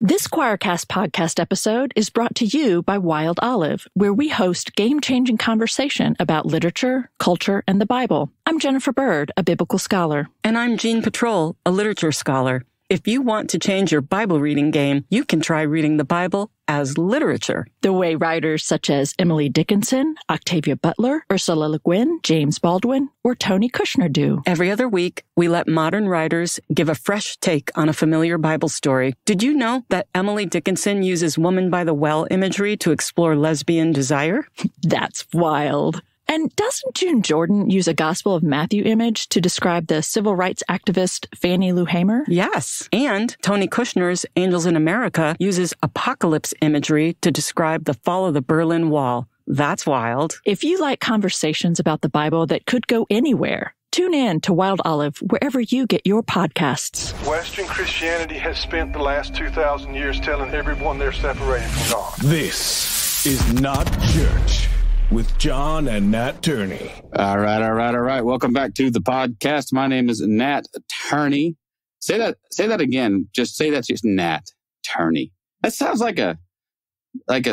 This Quoircast Podcast episode is brought to you by Wild Olive, where we host game-changing conversation about literature, culture, and the Bible. I'm Jennifer Bird, a biblical scholar. And I'm Jean Patrol, a literature scholar. If you want to change your Bible reading game, you can try reading the Bible as literature. The way writers such as Emily Dickinson, Octavia Butler, Ursula Le Guin, James Baldwin, or Tony Kushner do. Every other week, we let modern writers give a fresh take on a familiar Bible story. Did you know that Emily Dickinson uses woman by the well imagery to explore lesbian desire? That's wild. And doesn't June Jordan use a Gospel of Matthew image to describe the civil rights activist Fannie Lou Hamer? Yes. And Tony Kushner's Angels in America uses apocalypse imagery to describe the fall of the Berlin Wall. That's wild. If you like conversations about the Bible that could go anywhere, tune in to Wild Olive wherever you get your podcasts. Western Christianity has spent the last 2,000 years telling everyone they're separated from God. This is Not Church with John and Nat Turney. All right. Welcome back to the podcast. My name is Nat Turney. Say that again. Just say that's just Nat Turney. That sounds like a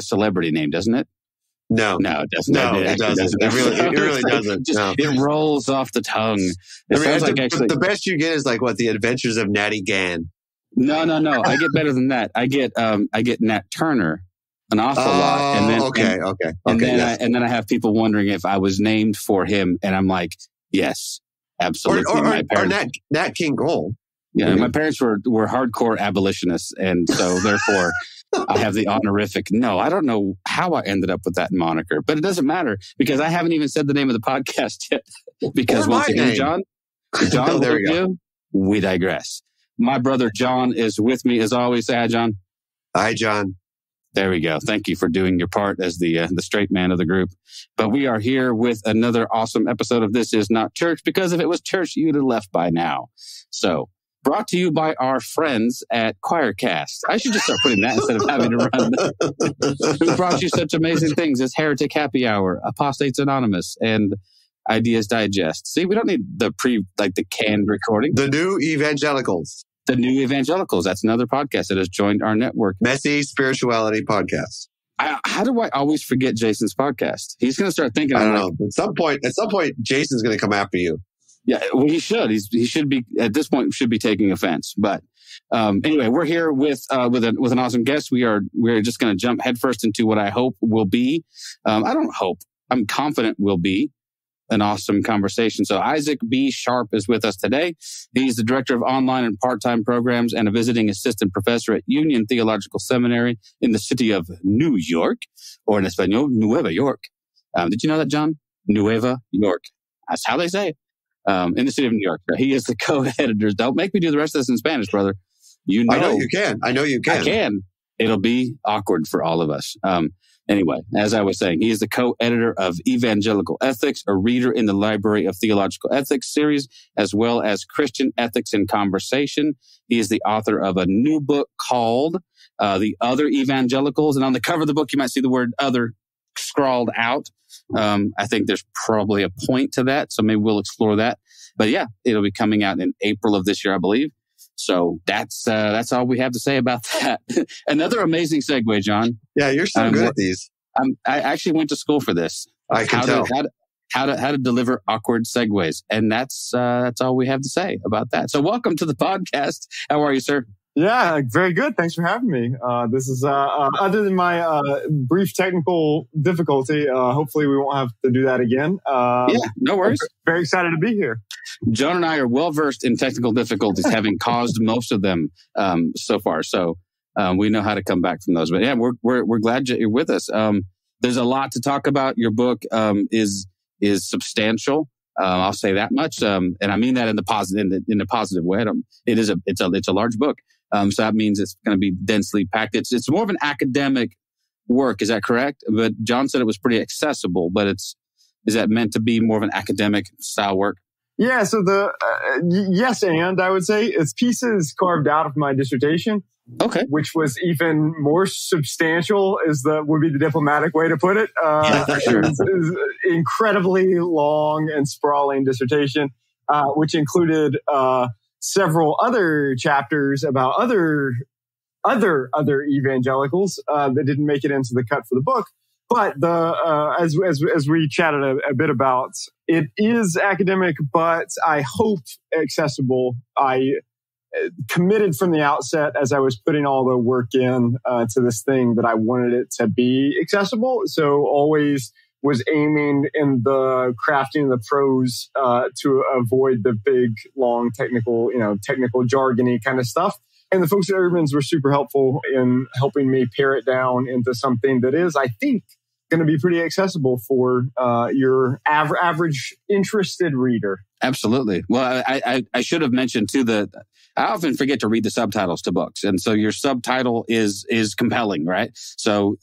celebrity name, doesn't it? No, it doesn't. No, it doesn't. It really doesn't. It rolls off the tongue. The best you get is like what, The Adventures of Natty Gann. No. I get better than that. I get Nat Turner an awful lot. And then, okay. And then I have people wondering if I was named for him, and I'm like, yes, absolutely. Or Nat King Cole. Yeah, my parents were hardcore abolitionists, and so therefore I have the honorific. No, I don't know how I ended up with that moniker, but it doesn't matter because I haven't even said the name of the podcast yet. Because once again, John, there we go. We digress. My brother John is with me as always. Say hi, John. Hi, John. There we go. Thank you for doing your part as the straight man of the group. But we are here with another awesome episode of This Is Not Church, because if it was church, you'd have left by now. So, brought to you by our friends at Quoircast. I should just start putting that instead of having to run. Who brought you such amazing things as Heretic Happy Hour, Apostates Anonymous, and Ideas Digest. See, we don't need the canned recording. The new Evangelicals. The new Evangelicals. That's another podcast that has joined our network. Messy Spirituality Podcast. How do I always forget Jason's podcast? He's going to start thinking. I don't know. At some point, Jason's going to come after you. Yeah, well, he should. He should be at this point. Should be taking offense. But anyway, we're here with an awesome guest. We're just going to jump headfirst into what I hope will be. I don't hope. I'm confident will be an awesome conversation. So Isaac B. Sharp is with us today. He's the director of online and part-time programs and a visiting assistant professor at Union Theological Seminary in the city of New York, or in Espanol, Nueva York. Did you know that, John? Nueva York. That's how they say it. In the city of New York. He is the co-editor. Don't make me do the rest of this in Spanish, brother. You know. I know you can. I can. It'll be awkward for all of us. Anyway, as I was saying, he is the co-editor of Evangelical Ethics, a reader in the Library of Theological Ethics series, as well as Christian Ethics in Conversation. He is the author of a new book called The Other Evangelicals. And on the cover of the book, you might see the word other scrawled out. I think there's probably a point to that, so maybe we'll explore that. But yeah, it'll be coming out in April of this year, I believe. So that's all we have to say about that. Another amazing segue, John. Yeah, you're so good at these. I actually went to school for this. I can tell. How to deliver awkward segues, and that's all we have to say about that. So welcome to the podcast. How are you, sir? Yeah, very good. Thanks for having me. This is, other than my brief technical difficulty, hopefully we won't have to do that again. Yeah, no worries. Very excited to be here. John and I are well versed in technical difficulties, having caused most of them so far. So we know how to come back from those. But yeah, we're glad you're with us. There's a lot to talk about. Your book is substantial. I'll say that much, and I mean that in the positive way. It's a large book. So that means it's going to be densely packed. It's more of an academic work. Is that correct? But John said it was pretty accessible, but is that meant to be more of an academic style work? Yeah. So yes, and I would say it's pieces carved out of my dissertation. Okay. Which was even more substantial would be the diplomatic way to put it. Yeah, for sure. It's incredibly long and sprawling dissertation, which included, several other chapters about other other evangelicals that didn't make it into the cut for the book. But as we chatted a bit about, it is academic, but I hope accessible. I committed from the outset, as I was putting all the work in to this thing, that I wanted it to be accessible. So always was aiming in the crafting of the prose to avoid the big, long, technical jargony kind of stuff. And the folks at Urban's were super helpful in helping me pare it down into something that is, I think, going to be pretty accessible for your average interested reader. Absolutely. Well, I should have mentioned too that I often forget to read the subtitles to books, and so your subtitle is compelling, right? So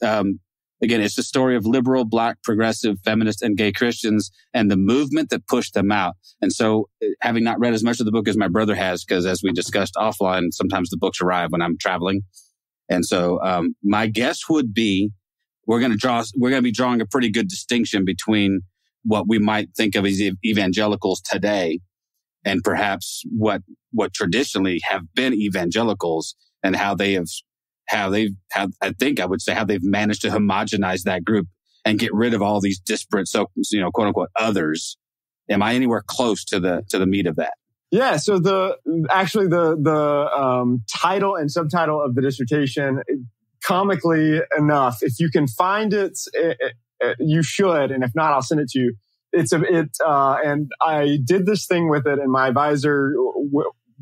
again, it's the story of liberal, Black, progressive, feminist, and gay Christians, and the movement that pushed them out. And so, having not read as much of the book as my brother has, because as we discussed offline, sometimes the books arrive when I'm traveling, and so my guess would be we're going to be drawing a pretty good distinction between what we might think of as evangelicals today and perhaps what traditionally have been evangelicals, and how they've managed to homogenize that group and get rid of all these disparate, quote unquote others. Am I anywhere close to the meat of that? Yeah. So the title and subtitle of the dissertation, comically enough, if you can find it, you should, and if not, I'll send it to you. And I did this thing with it, and my advisor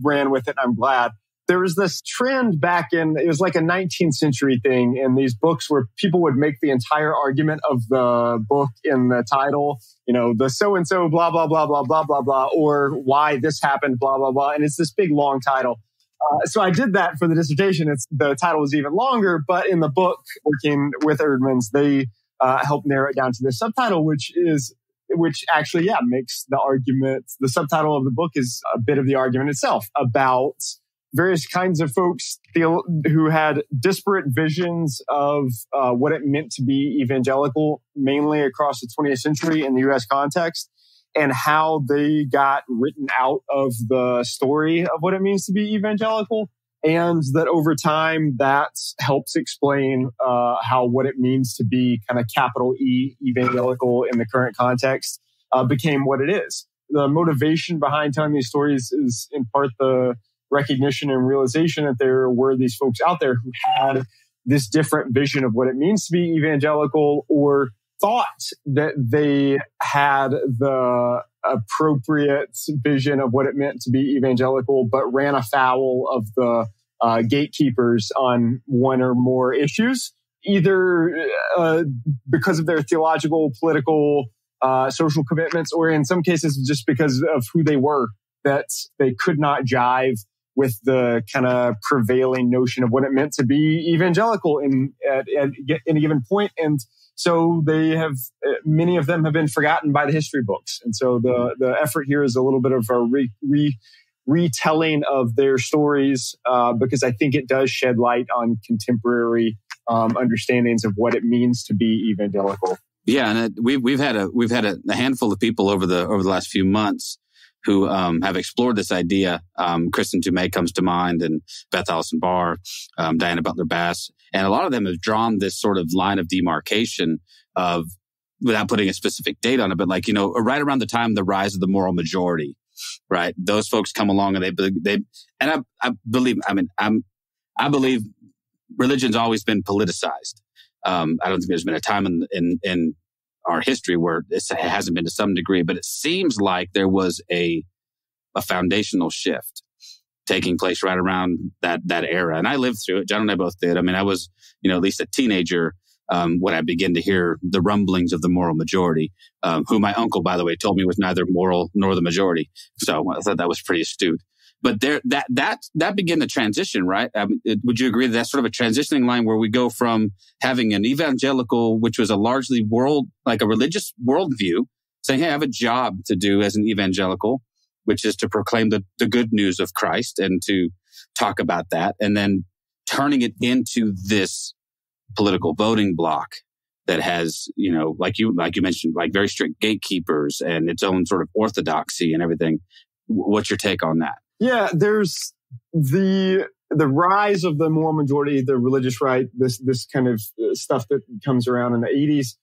ran with it. And I'm glad. There was this trend back it was like a 19th century thing in these books where people would make the entire argument of the book in the title, the so-and-so, blah, blah, blah, blah, blah, blah, blah, or why this happened, blah, blah, blah. And it's this big, long title. So I did that for the dissertation. The title was even longer, but in the book, working with Erdman's, they helped narrow it down to the subtitle, which actually, makes the argument. The subtitle of the book is a bit of the argument itself about various kinds of folks who had disparate visions of what it meant to be evangelical, mainly across the 20th century in the U.S. context, and how they got written out of the story of what it means to be evangelical. And that over time, that helps explain how what it means to be kind of capital E evangelical in the current context became what it is. The motivation behind telling these stories is in part the recognition and realization that there were these folks out there who had this different vision of what it means to be evangelical, or thought that they had the appropriate vision of what it meant to be evangelical, but ran afoul of the gatekeepers on one or more issues, either because of their theological, political, social commitments, or in some cases just because of who they were, that they could not jive with the kind of prevailing notion of what it meant to be evangelical at any given point. And so many of them have been forgotten by the history books. And so the effort here is a little bit of a retelling of their stories, because I think it does shed light on contemporary understandings of what it means to be evangelical. Yeah, and we've had a handful of people over the last few months who have explored this idea. Kristen Toomey comes to mind, and Beth Allison Barr, Diana Butler Bass, and a lot of them have drawn this sort of line of demarcation of, without putting a specific date on it, but right around the time of the rise of the moral majority, right? Those folks come along and I believe religion's always been politicized. I don't think there's been a time in our history where it hasn't been to some degree, but it seems like there was a foundational shift taking place right around that era. And I lived through it. John and I both did. I mean, I was, at least a teenager when I began to hear the rumblings of the moral majority, who my uncle, by the way, told me was neither moral nor the majority. So I thought that was pretty astute. But that began the transition, right? Would you agree that that's sort of a transitioning line where we go from having an evangelical, which was a largely like a religious worldview, saying, hey, I have a job to do as an evangelical, which is to proclaim the good news of Christ and to talk about that, and then turning it into this political voting block that has, like you mentioned, like very strict gatekeepers and its own sort of orthodoxy and everything. What's your take on that? Yeah, there's the the rise of the moral majority, the religious right, this kind of stuff that comes around in the 80s.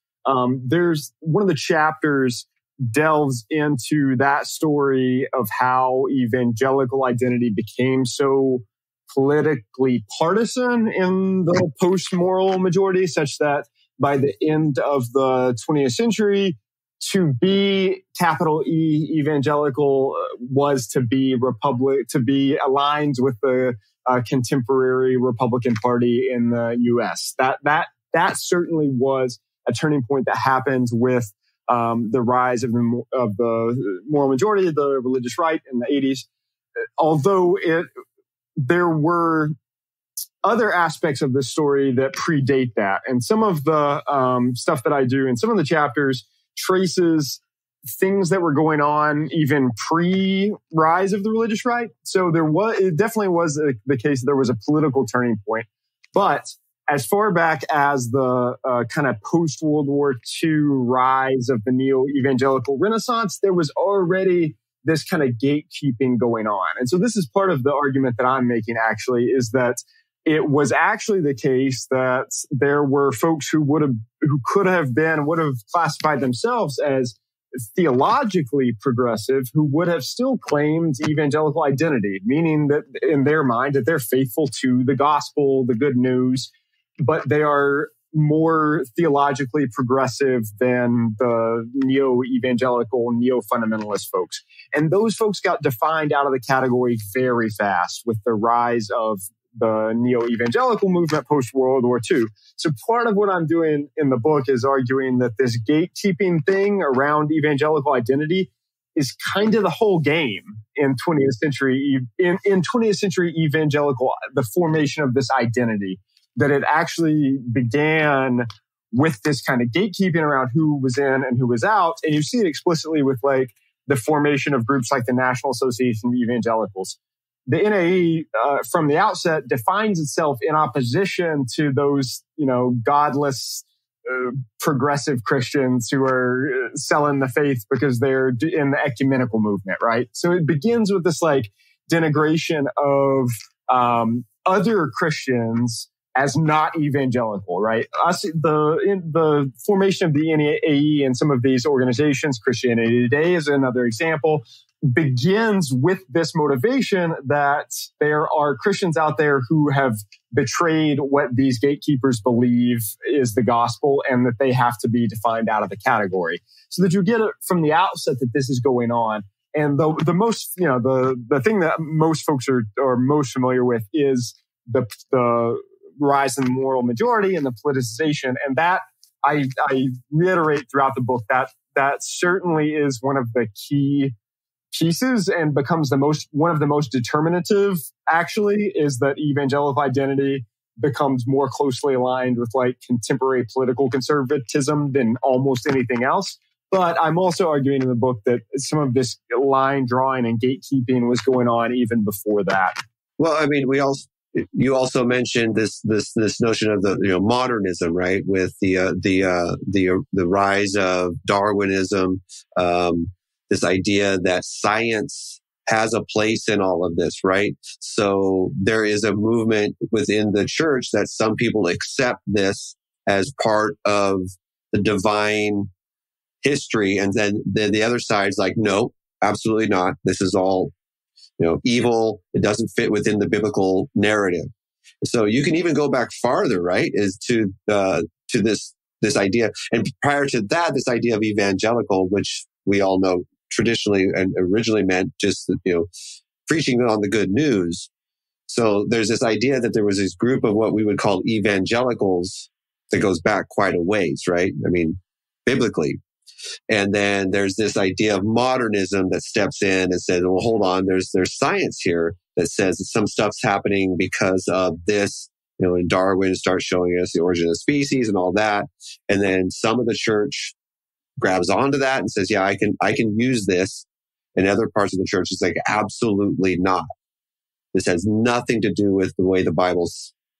There's one of the chapters delves into that story of how evangelical identity became so politically partisan in the post-moral majority, such that by the end of the 20th century, to be capital E evangelical was to be aligned with the contemporary Republican Party in the U.S. That certainly was a turning point that happened with the rise of the moral majority, the religious right in the 80s. Although there were other aspects of this story that predate that. And some of the stuff that I do in some of the chapters traces things that were going on even pre-rise of the religious right. So it definitely was the case that there was a political turning point. But as far back as the kind of post-World War II rise of the neo-evangelical Renaissance, there was already this kind of gatekeeping going on. And so this is part of the argument that I'm making, actually, is that it was actually the case that there were folks who would have classified themselves as theologically progressive, who would have still claimed evangelical identity, meaning that in their mind that they're faithful to the gospel, the good news, but they are more theologically progressive than the neo-evangelical, neo-fundamentalist folks. And those folks got defined out of the category very fast with the rise of the neo-evangelical movement post-World War II. So part of what I'm doing in the book is arguing that this gatekeeping thing around evangelical identity is kind of the whole game in 20th century, in 20th century evangelical, the formation of this identity, that it actually began with this kind of gatekeeping around who was in and who was out. And you see it explicitly with like the formation of groups like the National Association of Evangelicals. The NAE, from the outset, defines itself in opposition to those, godless, progressive Christians who are selling the faith because they're in the ecumenical movement, right? So it begins with this like denigration of other Christians as not evangelical, right? In the formation of the NAE and some of these organizations, Christianity Today is another example, begins with this motivation that there are Christians out there who have betrayed what these gatekeepers believe is the gospel and that they have to be defined out of the category. So that you get it from the outset that this is going on. And the most, the thing that most folks are most familiar with is the rise in the moral majority and the politicization. And that I reiterate throughout the book that certainly is one of the key pieces and becomes one of the most determinative, actually, is that evangelical identity becomes more closely aligned with like contemporary political conservatism than almost anything else. But I'm also arguing in the book that some of this line drawing and gatekeeping was going on even before that. Well, I mean, you also mentioned this notion of the modernism, right? With the rise of Darwinism, this idea that science has a place in all of this, right? So there is a movement within the church that some people accept this as part of the divine history, and then the other side's like, no, absolutely not. This is all evil. It doesn't fit within the biblical narrative. So you can even go back farther, right? Is to this idea, and prior to that, this idea of evangelical, which we all know traditionally and originally meant just preaching on the good news. So there's this idea that there was this group of what we would call evangelicals that goes back quite a ways, right? I mean, biblically. And then there's this idea of modernism that steps in and says, well, hold on, there's science here that says that some stuff's happening because of this, and Darwin starts showing us the origin of species and all that. And then some of the church grabs onto that and says, yeah, I can use this. And other parts of the church is like, absolutely not. This has nothing to do with the way the Bible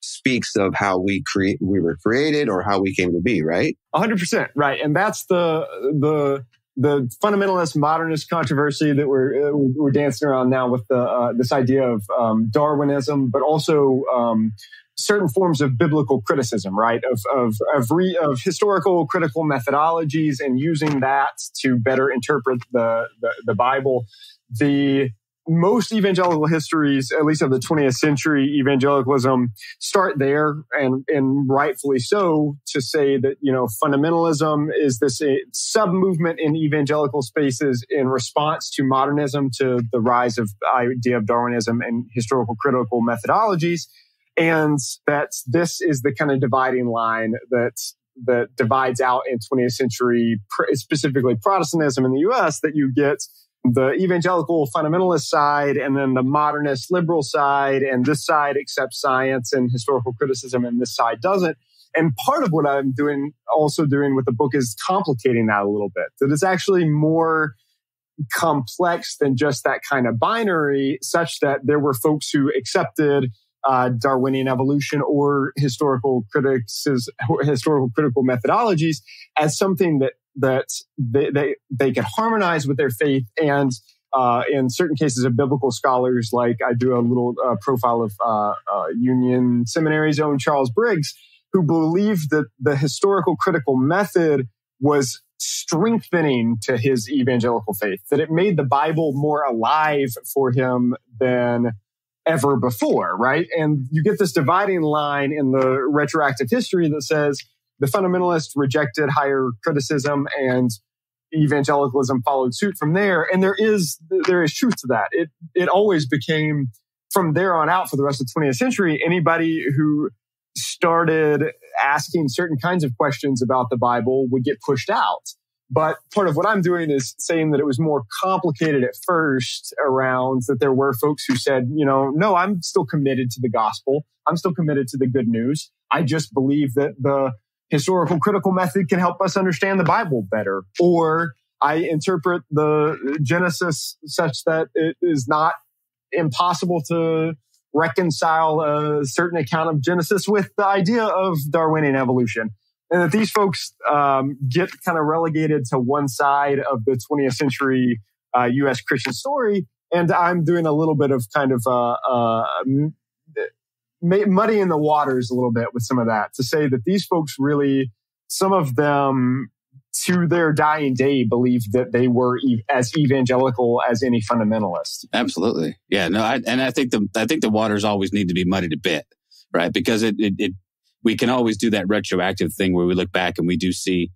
speaks of how we were created or how we came to be, right? 100%, right. And that's the the fundamentalist modernist controversy that we're dancing around now with this idea of Darwinism, but also certain forms of biblical criticism, right? Of historical critical methodologies and using that to better interpret the Bible. The most evangelical histories, at least of the 20th century evangelicalism, start there, and rightfully so, to say that, fundamentalism is this sub-movement in evangelical spaces in response to modernism, to the rise of the idea of Darwinism and historical critical methodologies. And that this is the kind of dividing line that divides out in 20th century, specifically Protestantism in the U.S., that you get the evangelical fundamentalist side and then the modernist liberal side, and this side accepts science and historical criticism and this side doesn't. And part of what I'm also doing with the book is complicating that a little bit, that it's actually more complex than just that kind of binary, such that there were folks who accepted Darwinian evolution or historical critical methodologies as something that they could harmonize with their faith, and in certain cases of biblical scholars, like I do a little profile of Union Seminary's own Charles Briggs, who believed that the historical critical method was strengthening to his evangelical faith, that it made the Bible more alive for him than ever before, right? And you get this dividing line in the retroactive history that says the fundamentalists rejected higher criticism and evangelicalism followed suit from there. And there is truth to that. It always became, from there on out for the rest of the 20th century, anybody who started asking certain kinds of questions about the Bible would get pushed out. But part of what I'm doing is saying that it was more complicated at first, around that there were folks who said, no, I'm still committed to the gospel. I'm still committed to the good news. I just believe that the historical critical method can help us understand the Bible better. Or I interpret the Genesis such that it is not impossible to reconcile a certain account of Genesis with the idea of Darwinian evolution. And that these folks get kind of relegated to one side of the 20th century U.S. Christian story. And I'm doing a little bit of kind of muddying the waters a little bit with some of that, to say that these folks really, some of them to their dying day, believed that they were as evangelical as any fundamentalist. Absolutely. Yeah, no, I think the waters always need to be muddied a bit, right? Because we can always do that retroactive thing where we look back and we do see,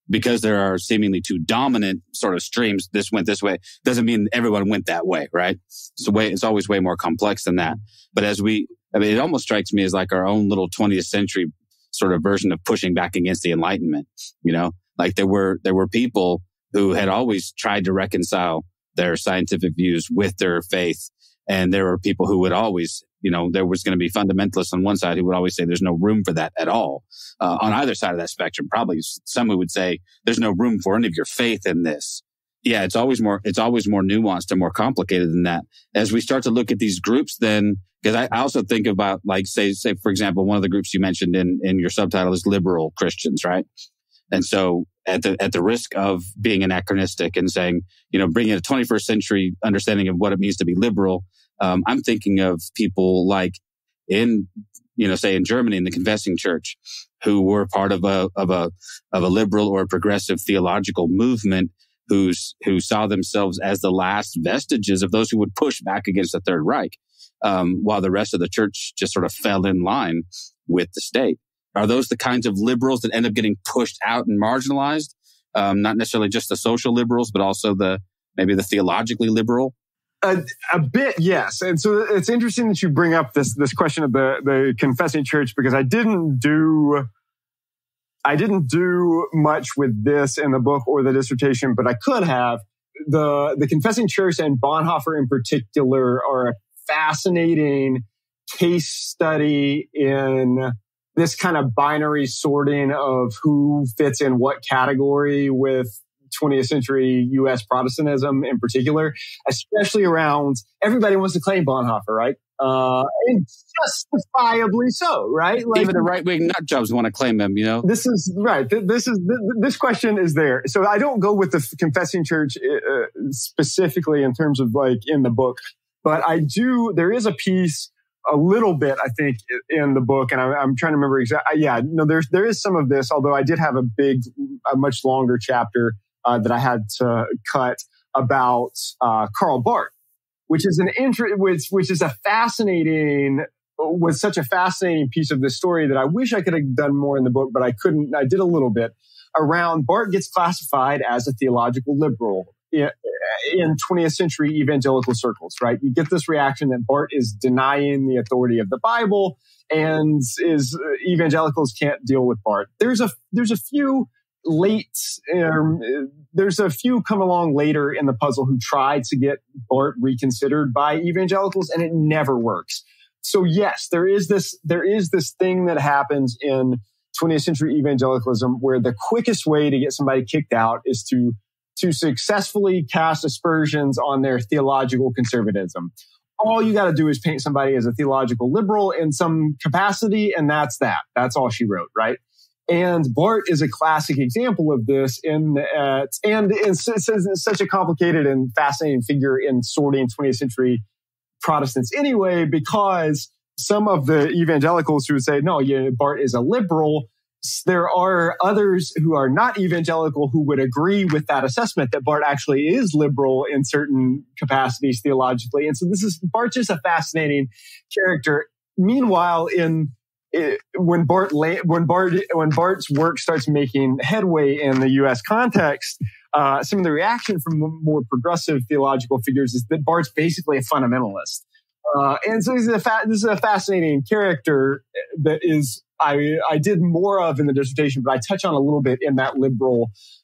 because there are seemingly two dominant sort of streams, this went this way, doesn't mean everyone went that way, right? It's always way more complex than that. But it almost strikes me as like our own little 20th century sort of version of pushing back against the Enlightenment, Like there were people who had always tried to reconcile their scientific views with their faith. And there were people who would always, there was going to be fundamentalists on one side who would always say there's no room for that at all. On either side of that spectrum, probably some who would say there's no room for any of your faith in this. Yeah, it's always more nuanced and more complicated than that. As we start to look at these groups, then, because I also think about, like, say, for example, one of the groups you mentioned in your subtitle is liberal Christians, right? And so at the risk of being anachronistic and saying, bringing a 21st century understanding of what it means to be liberal, I'm thinking of people like say in Germany, in the Confessing Church, who were part of a liberal or a progressive theological movement who saw themselves as the last vestiges of those who would push back against the Third Reich, while the rest of the church just sort of fell in line with the state. Are those the kinds of liberals that end up getting pushed out and marginalized? Not necessarily just the social liberals, but also maybe the theologically liberal? A bit, yes. And so it's interesting that you bring up this question of the Confessing Church, because I didn't do much with this in the book or the dissertation, but I could have. The Confessing Church and Bonhoeffer in particular are a fascinating case study in this kind of binary sorting of who fits in what category with 20th century U.S. Protestantism in particular, especially around, everybody wants to claim Bonhoeffer, right? And justifiably so, right? Like, even the right-wing nut jobs want to claim him, you know? This is right. This question is there. So I don't go with the confessing church specifically in terms of like in the book, but I do. There is a piece, a little bit, I think, in the book, and I'm trying to remember exactly. Yeah, no, there is some of this, although I did have a much longer chapter that I had to cut about Karl Barth, which is was such a fascinating piece of this story that I wish I could have done more in the book, but I couldn't. I did a little bit around. Barth gets classified as a theological liberal in 20th century evangelical circles, right? You get this reaction that Barth is denying the authority of the Bible, and evangelicals can't deal with Barth. There's a few come along later in the puzzle who try to get Barth reconsidered by evangelicals, and it never works. So yes, there is this thing that happens in 20th century evangelicalism where the quickest way to get somebody kicked out is to successfully cast aspersions on their theological conservatism. All you got to do is paint somebody as a theological liberal in some capacity, and that's that. That's all she wrote, right? And Barth is a classic example of this and it's such a complicated and fascinating figure in sorting 20th century Protestants anyway, because some of the evangelicals who would say, no, Barth is a liberal. There are others who are not evangelical who would agree with that assessment that Barth actually is liberal in certain capacities theologically. And so Barth's just a fascinating character. Meanwhile, when Barth's work starts making headway in the U.S. context, some of the reaction from more progressive theological figures is that Barth's basically a fundamentalist. And so this is a fascinating character that is, I did more of in the dissertation, but I touch on a little bit in that in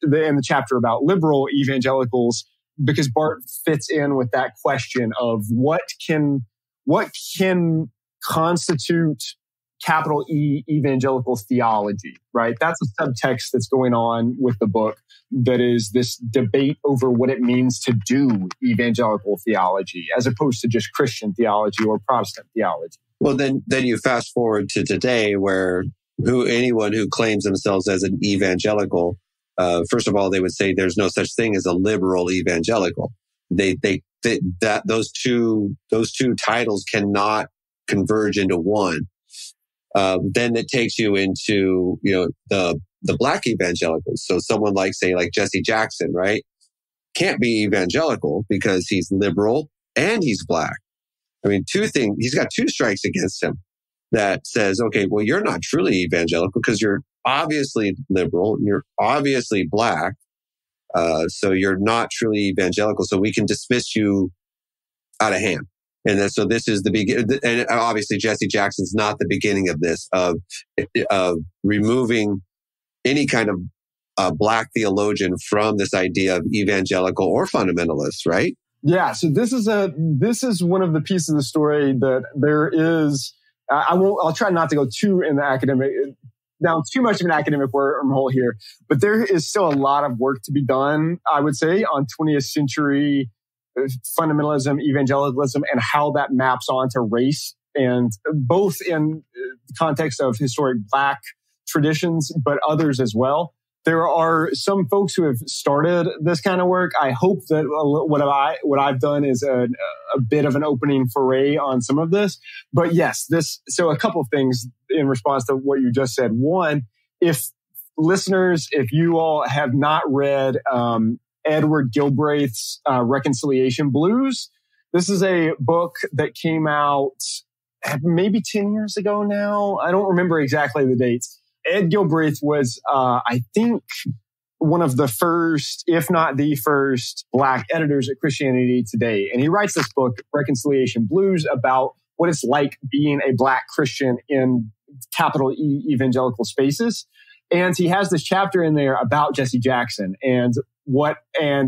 the chapter about liberal evangelicals, because Barth fits in with that question of what can constitute capital E evangelical theology, right? That's a subtext that's going on with the book. That is this debate over what it means to do evangelical theology, as opposed to just Christian theology or Protestant theology. Well, then you fast forward to today, where anyone who claims themselves as an evangelical, first of all, they would say there's no such thing as a liberal evangelical. Those two titles cannot converge into one. Then it takes you into the black evangelicals. So someone like Jesse Jackson, right? Can't be evangelical because he's liberal and he's black. I mean, he's got two strikes against him that says, okay, well, you're not truly evangelical because you're obviously liberal and you're obviously black. So you're not truly evangelical. So we can dismiss you out of hand. And so this is the beginning. And obviously Jesse Jackson's not the beginning of this, of removing any kind of black theologian from this idea of evangelical or fundamentalist, right? Yeah. So this is one of the pieces of the story that there is. I'll try not to go too much of an academic wormhole here, but there is still a lot of work to be done, I would say, on 20th century fundamentalism, evangelicalism, and how that maps onto race, and both in the context of historic black traditions, but others as well. There are some folks who have started this kind of work. I hope that what I've done is a bit of an opening foray on some of this. But yes, so a couple of things in response to what you just said. One, if you all have not read Edward Gilbraith's Reconciliation Blues, this is a book that came out maybe 10 years ago now. I don't remember exactly the dates. Ed Gilbraith was, I think, one of the first, if not the first, black editors at Christianity Today. And he writes this book, Reconciliation Blues, about what it's like being a black Christian in capital E evangelical spaces. And he has this chapter in there about Jesse Jackson and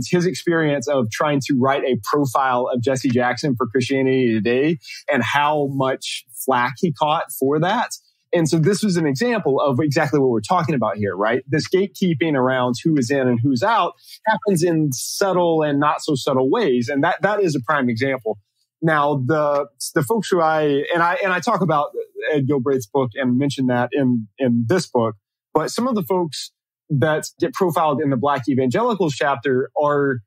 his experience of trying to write a profile of Jesse Jackson for Christianity Today and how much flack he caught for that. And so this was an example of exactly what we're talking about here, right? This gatekeeping around who is in and who's out happens in subtle and not so subtle ways. And that is a prime example. Now, the folks who I talk about Ed Gilbraith's book and mention that in this book, but some of the folks that get profiled in the Black Evangelicals chapter are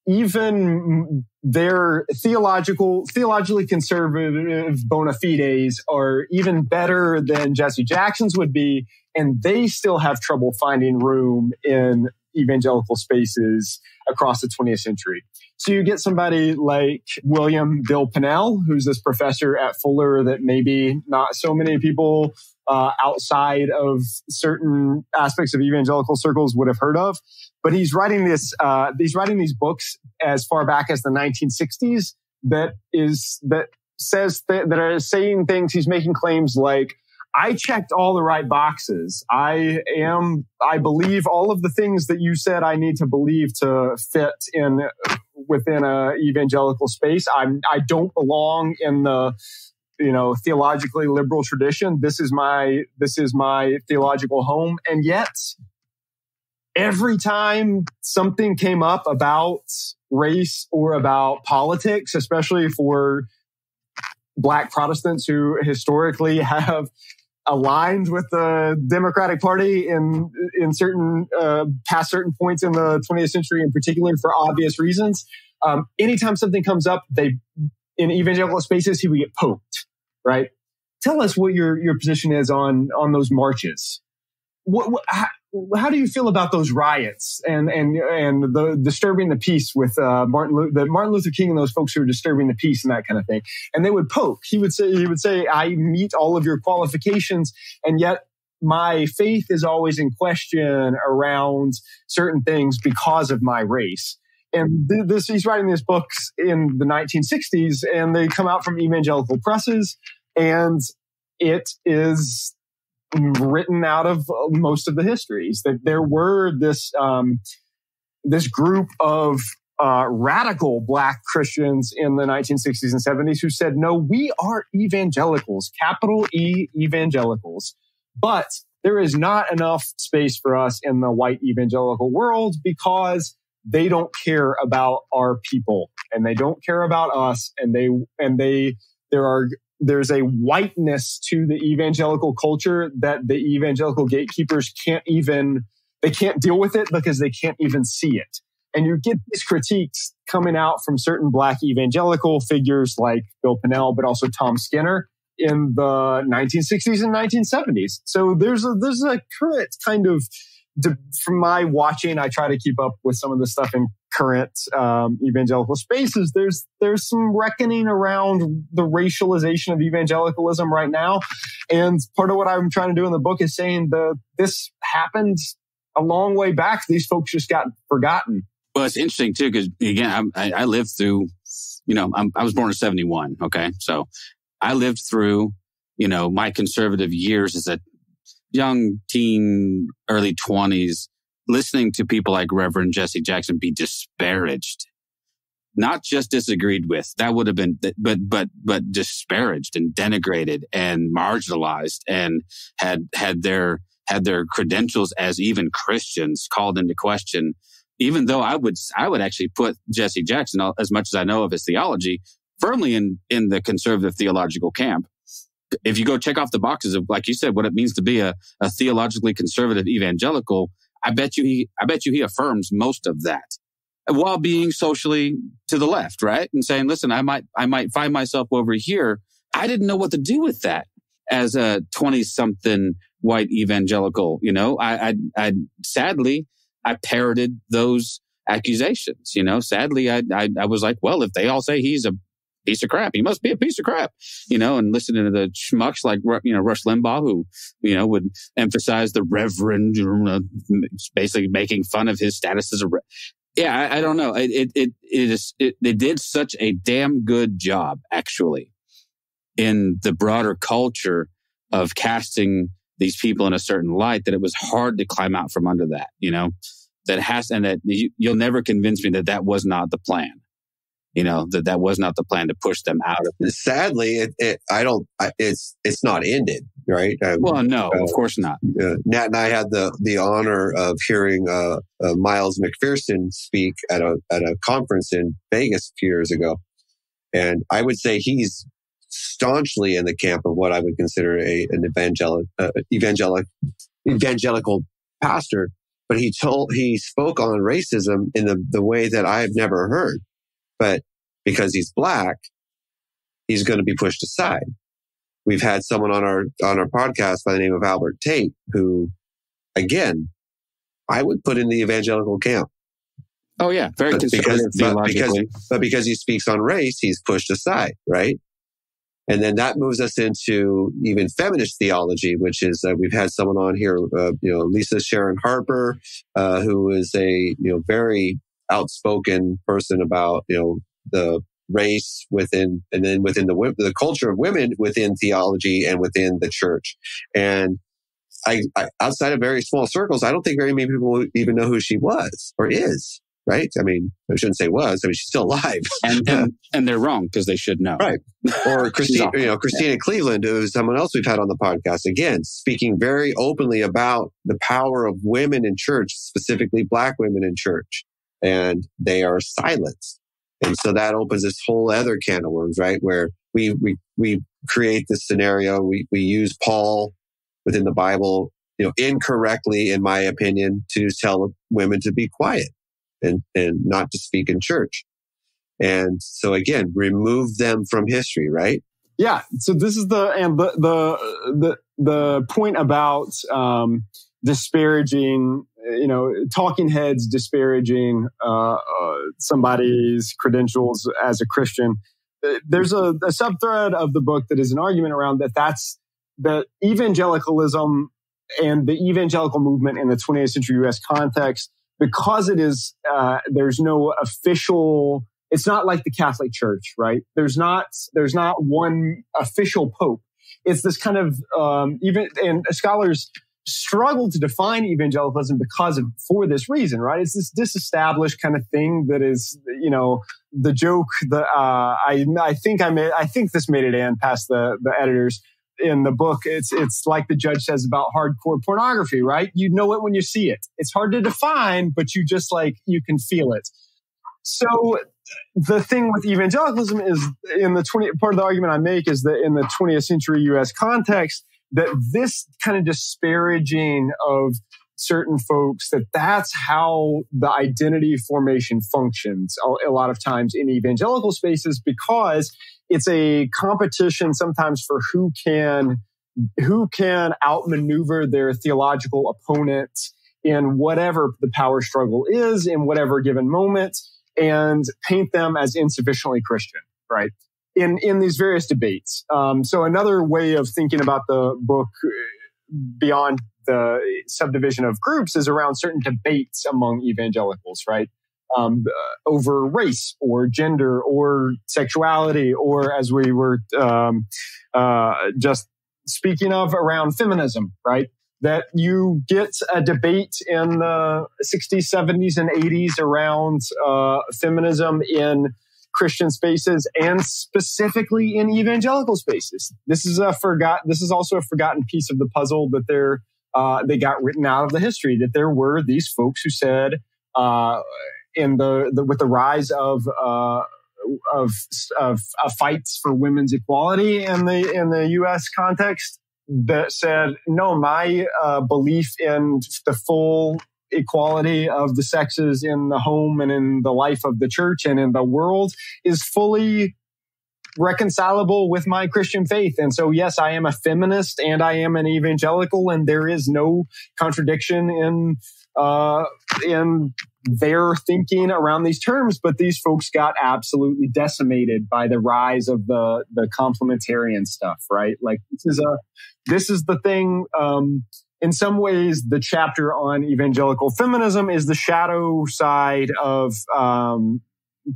even their theologically conservative bona fides are even better than Jesse Jackson's would be, and they still have trouble finding room in evangelical spaces across the 20th century. So you get somebody like William Bill Pennell, who's this professor at Fuller that maybe not so many people outside of certain aspects of evangelical circles would have heard of. But he's writing these books as far back as the 1960s that are saying things. He's making claims like, I checked all the right boxes. I believe all of the things that you said I need to believe to fit within a evangelical space. I don't belong in the, theologically liberal tradition. This is my theological home. And yet every time something came up about race or about politics, especially for Black Protestants who historically have aligned with the Democratic Party in certain past certain points in the 20th century, in particular for obvious reasons. Anytime something comes up, in evangelical spaces, he would get poked. Right? Tell us what your position is on those marches. How do you feel about those riots and the disturbing the peace with Martin Luther King and those folks who are disturbing the peace and that kind of thing? And they would poke. He would say, I meet all of your qualifications, and yet my faith is always in question around certain things because of my race. And he's writing these books in the 1960s, and they come out from evangelical presses, and it is written out of most of the histories that there were this group of radical Black Christians in the 1960s and 70s who said, no, we are evangelicals, capital E evangelicals, but there is not enough space for us in the white evangelical world because they don't care about our people and they don't care about us, there's a whiteness to the evangelical culture that the evangelical gatekeepers can't deal with it because they can't even see it. And you get these critiques coming out from certain Black evangelical figures like Bill Pennell, but also Tom Skinner in the 1960s and 1970s. So there's a current kind of, from my watching, I try to keep up with some of the stuff in current evangelical spaces. There's some reckoning around the racialization of evangelicalism right now. And part of what I'm trying to do in the book is saying this happened a long way back. These folks just got forgotten. Well, it's interesting too, because again, I lived through, I was born in 71. Okay. So I lived through, my conservative years as a young teen, early 20s, listening to people like Reverend Jesse Jackson be disparaged, not just disagreed with. That would have been, but disparaged and denigrated and marginalized, and had their credentials as even Christians called into question. Even though I would actually put Jesse Jackson, as much as I know of his theology, firmly in the conservative theological camp. If you go check off the boxes of, like you said, what it means to be a theologically conservative evangelical, I bet you he affirms most of that, while being socially to the left, right? And saying, listen, I might find myself over here. I didn't know what to do with that as a 20-something white evangelical. I sadly, I parroted those accusations. Sadly, I was like, well, if they all say he's a piece of crap, he must be a piece of crap, and listening to the schmucks like, Rush Limbaugh, who, would emphasize the reverend, basically making fun of his status as I don't know. They did such a damn good job, actually, in the broader culture of casting these people in a certain light, that it was hard to climb out from under that, that you'll never convince me that was not the plan. That was not the plan to push them out of it. Sadly, it's not ended, right? Well, no, of course not. Nat and I had the honor of hearing Miles McPherson speak at a conference in Vegas a few years ago, And I would say he's staunchly in the camp of what I would consider an evangelical pastor. But he spoke on racism in the way that I've never heard. But because he's black, he's going to be pushed aside. We've had someone on our podcast by the name of Albert Tate, who, again, I would put in the evangelical camp. Oh yeah, very conservative theologically. But because he speaks on race, he's pushed aside, right? And then that moves us into even feminist theology, which is we've had someone on here, Lisa Sharon Harper, who is a very outspoken person about the race within, and then within the culture of women within theology and within the church. And I outside of very small circles, I don't think very many people even know who she was or is. Right? I mean, I shouldn't say was. I mean, she's still alive. And they're wrong because they should know. Right. Or Christina Cleveland, who's someone else we've had on the podcast, again, speaking very openly about the power of women in church, specifically Black women in church. And they are silenced. And so that opens this whole other can of worms, right? Where we create this scenario. We use Paul within the Bible, incorrectly, in my opinion, to tell women to be quiet. And not to speak in church. And so again, remove them from history, right? Yeah. So this is the point about disparaging, talking heads disparaging somebody's credentials as a Christian. There's a subthread of the book that is an argument around that's the evangelicalism and the evangelical movement in the 20th century U.S. context. Because it is, there's no official, it's not like the Catholic Church, right? There's not one official pope. It's this kind of, and scholars struggle to define evangelicalism for this reason, right? It's this disestablished kind of thing that is, the joke that, I think this made it in past the editors. In the book, it's like the judge says about hardcore pornography, right? You know it when you see it. It's hard to define, but you just you can feel it. So the thing with evangelicalism is part of the argument I make is that in the 20th century U.S. context, that this kind of disparaging of certain folks, that's how the identity formation functions a lot of times in evangelical spaces, because it's a competition sometimes for who can outmaneuver their theological opponents in whatever the power struggle is in whatever given moment, and paint them as insufficiently Christian, right? In these various debates. So another way of thinking about the book beyond the subdivision of groups is around certain debates among evangelicals, right? Over race or gender or sexuality, or as we were just speaking of, around feminism, right? That you get a debate in the 60s, 70s, and 80s around feminism in Christian spaces and specifically in evangelical spaces. This is also a forgotten piece of the puzzle that they got written out of the history, that there were these folks who said, with the rise of fights for women's equality in the U.S. context, that said, no, my belief in the full equality of the sexes in the home and in the life of the church and in the world is fully reconcilable with my Christian faith. And so, yes, I am a feminist and I am an evangelical, and there is no contradiction in their thinking around these terms. But these folks got absolutely decimated by the rise of the complementarian stuff, right? Like this is the thing. In some ways, the chapter on evangelical feminism is the shadow side of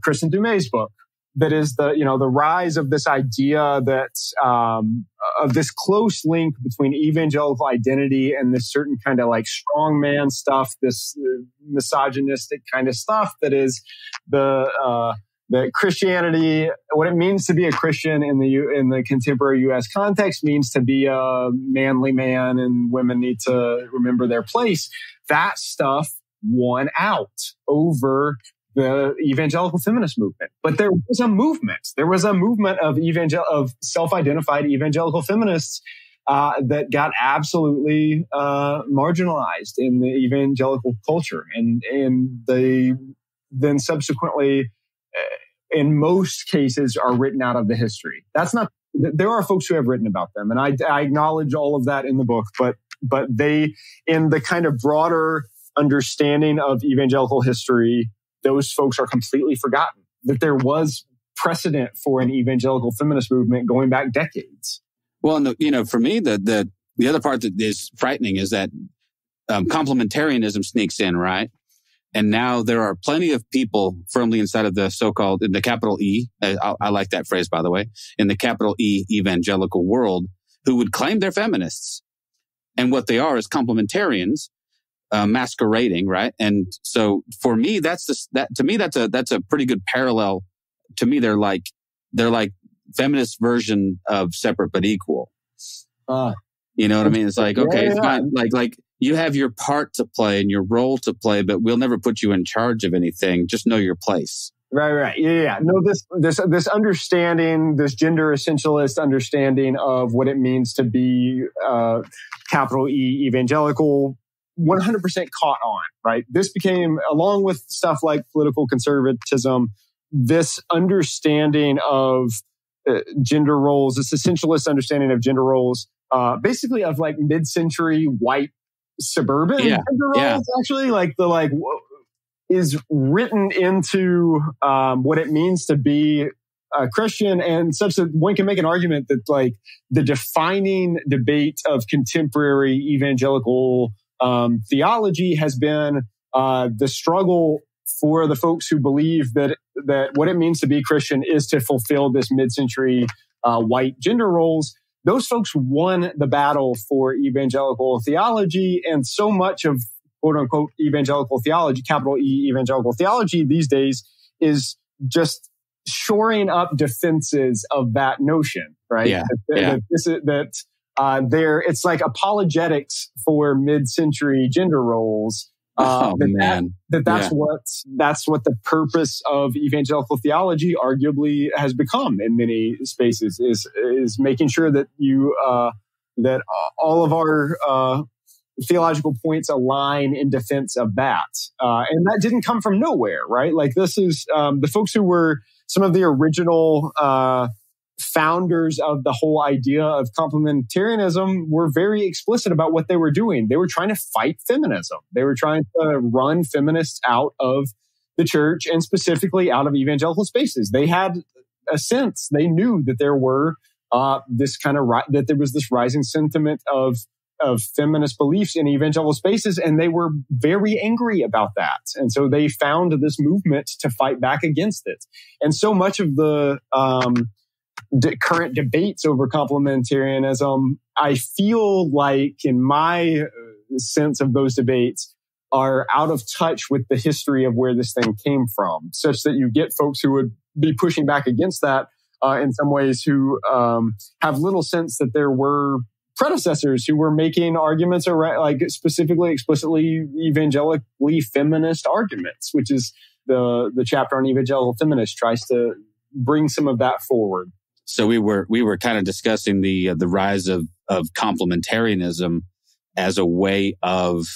Kristen Dumais' book. That is the rise of this idea that of this close link between evangelical identity and this certain kind of strongman stuff, this misogynistic kind of stuff that is the Christianity. What it means to be a Christian in the contemporary U.S. context means to be a manly man, and women need to remember their place. That stuff won out over the evangelical feminist movement. But there was a movement. There was a movement of self-identified evangelical feminists that got absolutely marginalized in the evangelical culture, and they then subsequently, in most cases, are written out of the history. That's not. There are folks who have written about them, and I acknowledge all of that in the book. But they, in the kind of broader understanding of evangelical history, those folks are completely forgotten. That there was precedent for an evangelical feminist movement going back decades. Well, for me, the other part that is frightening is that complementarianism sneaks in, right? And now there are plenty of people firmly inside of the so-called, in the capital E, I like that phrase, by the way, in the capital E evangelical world, who would claim they're feminists. And what they are is complementarians, masquerading, right? And so for me, that's a pretty good parallel. To me, they're like feminist version of separate but equal. You know what I mean? It's like, okay, it's fine. Like you have your part to play and your role to play, but we'll never put you in charge of anything. Just know your place. Right. Yeah. No, this understanding, this gender essentialist understanding of what it means to be capital E evangelical, 100% caught on, right? This became, along with stuff like political conservatism, this understanding of gender roles, this essentialist understanding of gender roles, basically of like mid-century white suburban gender roles, actually, is written into what it means to be a Christian, and such that one can make an argument that like the defining debate of contemporary evangelical theology has been the struggle for the folks who believe that what it means to be Christian is to fulfill this mid-century white gender roles. Those folks won the battle for evangelical theology, and so much of quote unquote evangelical theology, capital E evangelical theology these days, is just shoring up defenses of that notion, right? It's like apologetics for mid-century gender roles. That's what the purpose of evangelical theology arguably has become in many spaces, is making sure that that all of our theological points align in defense of that. And that didn't come from nowhere, right? Like this is the folks who were some of the original founders of the whole idea of complementarianism were very explicit about what they were doing. They were trying to fight feminism. They were trying to run feminists out of the church, and specifically out of evangelical spaces. They had a sense, they knew that there were that there was this rising sentiment of feminist beliefs in evangelical spaces, and they were very angry about that. And so they found this movement to fight back against it. And so much of the current debates over complementarianism, I feel like, in my sense of those debates, are out of touch with the history of where this thing came from, such that you get folks who would be pushing back against that in some ways, who have little sense that there were predecessors who were making arguments around, like specifically, explicitly evangelically feminist arguments, which is the chapter on evangelical feminists tries to bring some of that forward. So we were kind of discussing the rise of complementarianism as a way of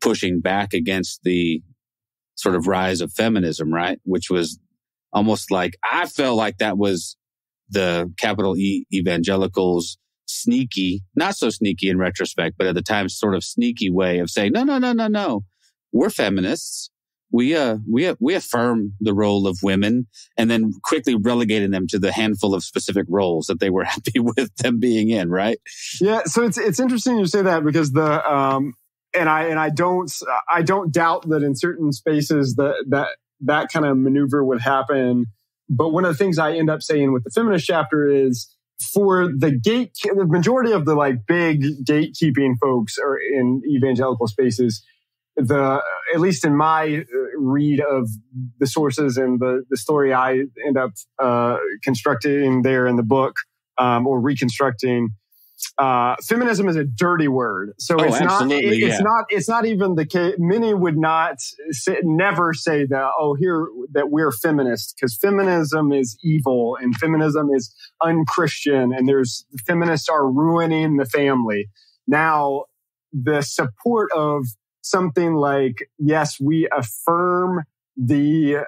pushing back against the sort of rise of feminism, right? Which was almost like, I felt like that was the capital E evangelicals' sneaky, not so sneaky in retrospect, but at the time sort of sneaky way of saying, no, we're feminists. We affirm the role of women, and then quickly relegating them to the handful of specific roles that they were happy with them being in, right? Yeah. So it's interesting you say that, because I don't doubt that in certain spaces that kind of maneuver would happen. But one of the things I end up saying with the feminist chapter is, for the majority of the like big gatekeeping folks are in evangelical spaces, at least in my read of the sources and the story I end up constructing there in the book, or reconstructing, feminism is a dirty word. So it's not even the case. Many would never say that we're feminists, because feminism is evil and feminism is unchristian and feminists are ruining the family. Now, the support of something like, yes, we affirm the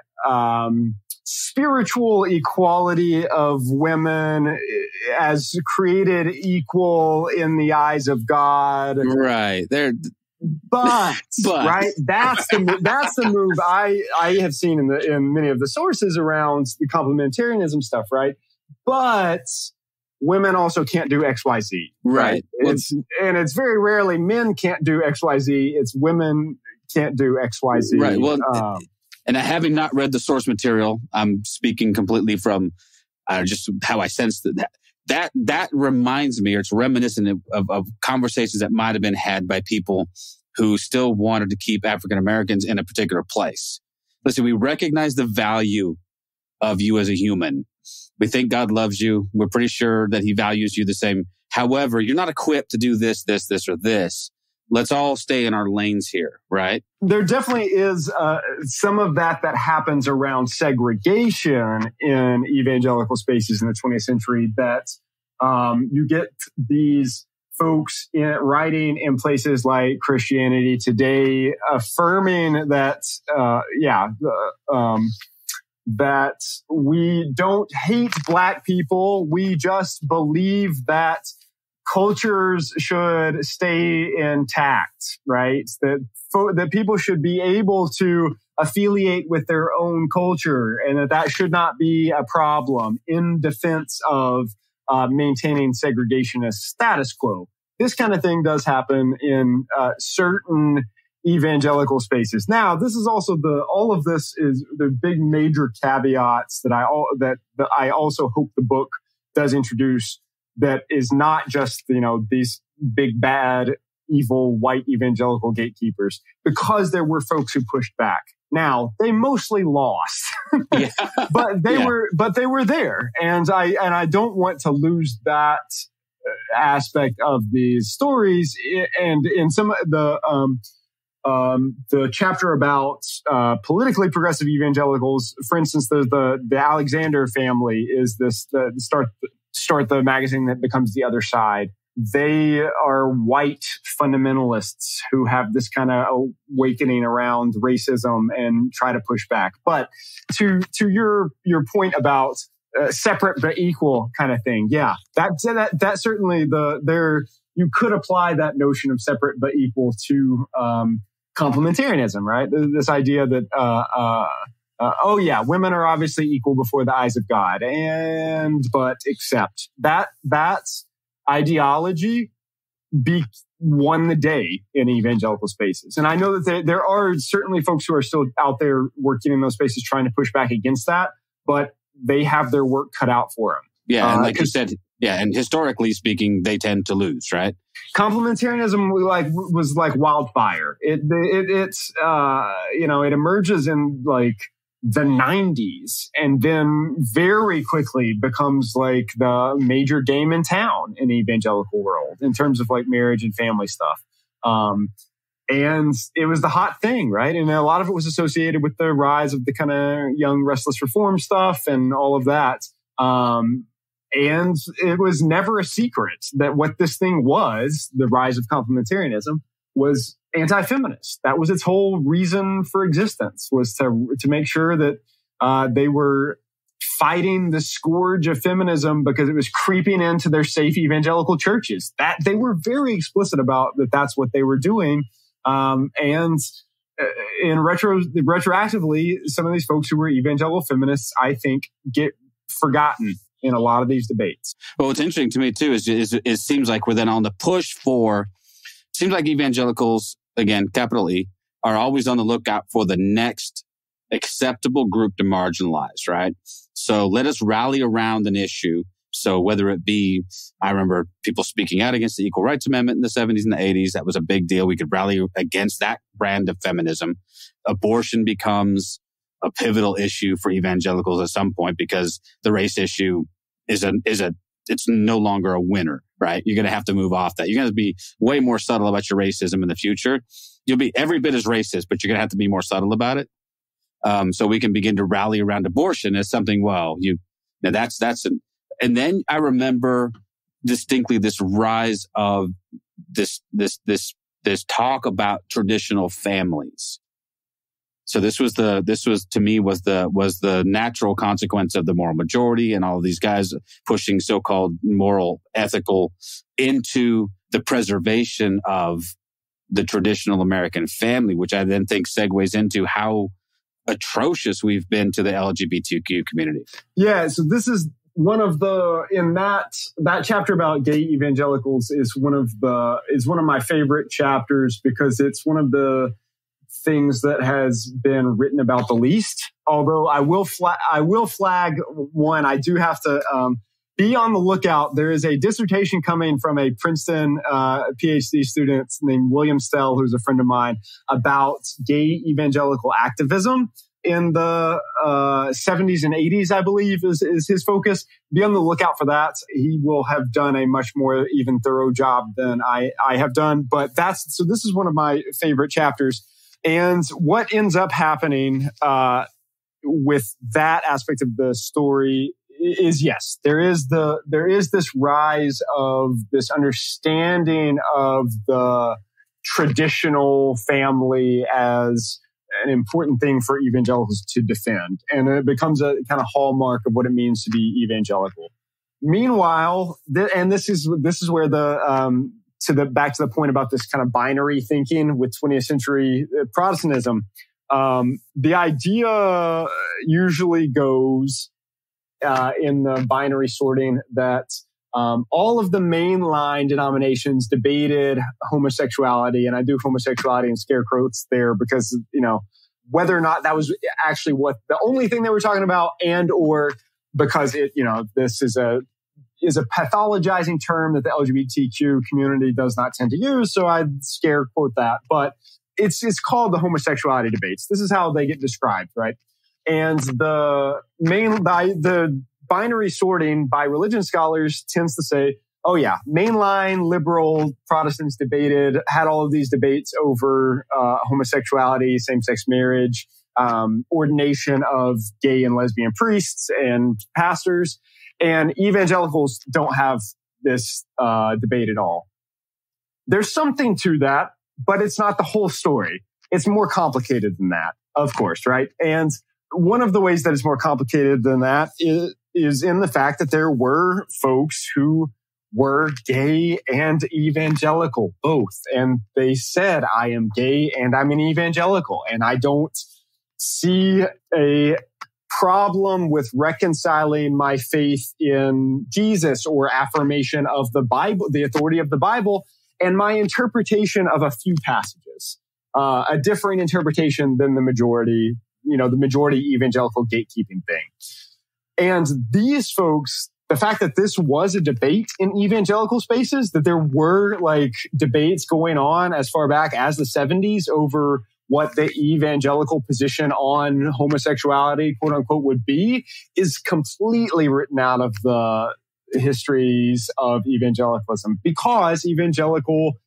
spiritual equality of women as created equal in the eyes of God. Right. But right, that's the move I have seen in many of the sources around the complementarianism stuff, right? But women also can't do XYZ. Right. It's very rarely men can't do XYZ. It's women can't do XYZ. Right. Well, and having not read the source material, I'm speaking completely from just how I sensed that reminds me, or it's reminiscent of conversations that might have been had by people who still wanted to keep African Americans in a particular place. Listen, we recognize the value of you as a human. We think God loves you. We're pretty sure that he values you the same. However, you're not equipped to do this, or this. Let's all stay in our lanes here, right? There definitely is some of that happens around segregation in evangelical spaces in the 20th century, that you get these folks writing in places like Christianity Today, affirming that, that we don't hate Black people. We just believe that cultures should stay intact, right? That people should be able to affiliate with their own culture, and that should not be a problem in defense of maintaining segregationist status quo. This kind of thing does happen in certain evangelical spaces. Now, this is also all of this is the big major caveats that I also hope the book does introduce. That is not just, these big, bad, evil, white evangelical gatekeepers, because there were folks who pushed back. Now, they mostly lost, but they were there. And I don't want to lose that aspect of these stories. And in some of the chapter about politically progressive evangelicals, for instance, the Alexander family is start the magazine that becomes The Other Side. They are white fundamentalists who have this kind of awakening around racism and try to push back. But to your point about separate but equal kind of thing, that certainly you could apply that notion of separate but equal to complementarianism, right? This idea that women are obviously equal before the eyes of God, but except that ideology won the day in evangelical spaces. And I know that there are certainly folks who are still out there working in those spaces trying to push back against that, but they have their work cut out for them. Yeah, and like you said, and historically speaking, they tend to lose, right? Complementarianism was like wildfire. It emerges in like the 90s and then very quickly becomes like the major game in town in the evangelical world in terms of like marriage and family stuff. And it was the hot thing, right? And a lot of it was associated with the rise of the kind of young restless reform stuff and all of that. And it was never a secret that what this thing was, the rise of complementarianism, was anti-feminist. That was its whole reason for existence, was to make sure that they were fighting the scourge of feminism because it was creeping into their safe evangelical churches. That they were very explicit about that's what they were doing. And retroactively, some of these folks who were evangelical feminists, I think, get forgotten in a lot of these debates. Well, what's interesting to me too is it seems like we're then on the push for. Seems like evangelicals, again, capital E, are always on the lookout for the next acceptable group to marginalize, right? So let us rally around an issue. So whether it be, I remember people speaking out against the Equal Rights Amendment in the 70s and the 80s. That was a big deal. We could rally against that brand of feminism. Abortion becomes a pivotal issue for evangelicals at some point because the race issue is a it's no longer a winner, right? You're going to have to move off that. You're going to be way more subtle about your racism in the future. You'll be every bit as racist, but you're going to have to be more subtle about it. So we can begin to rally around abortion as something, and then I remember distinctly this rise of this talk about traditional families. So this was to me the natural consequence of the moral majority and all of these guys pushing so-called moral ethical into the preservation of the traditional American family, which I then think segues into how atrocious we've been to the LGBTQ community. Yeah, so this is one of that chapter about gay evangelicals is one of my favorite chapters because it's one of the things that has been written about the least. Although I will flag one. I do have to be on the lookout. There is a dissertation coming from a Princeton PhD student named William Stell, who's a friend of mine, about gay evangelical activism in the 70s and 80s, I believe, is his focus. Be on the lookout for that. He will have done a much more even thorough job than I have done. But this is one of my favorite chapters. And what ends up happening with that aspect of the story is, yes, there is this rise of this understanding of the traditional family as an important thing for evangelicals to defend. And it becomes a kind of hallmark of what it means to be evangelical. Meanwhile, and this is where back to the point about this kind of binary thinking with 20th century Protestantism, the idea usually goes in the binary sorting that all of the mainline denominations debated homosexuality, and I do homosexuality in scare quotes there because, whether or not that was actually what the only thing they were talking about, and or because this is a pathologizing term that the LGBTQ community does not tend to use. So I'd scare quote that, but it's called the homosexuality debates. This is how they get described, right? And the binary sorting by religion scholars tends to say, oh yeah, mainline liberal Protestants had all of these debates over homosexuality, same-sex marriage, ordination of gay and lesbian priests and pastors. And evangelicals don't have this debate at all. There's something to that, but it's not the whole story. It's more complicated than that, of course, right? And one of the ways that it's more complicated than that is in the fact that there were folks who were gay and evangelical, both. And they said, I am gay and I'm an evangelical. And I don't see a problem with reconciling my faith in Jesus or affirmation of the Bible, the authority of the Bible, and my interpretation of a few passages, a differing interpretation than the majority evangelical gatekeeping thing. And these folks, the fact that this was a debate in evangelical spaces, that there were debates going on as far back as the 70s over what the evangelical position on homosexuality, quote unquote, would be, is completely written out of the histories of evangelicalism, because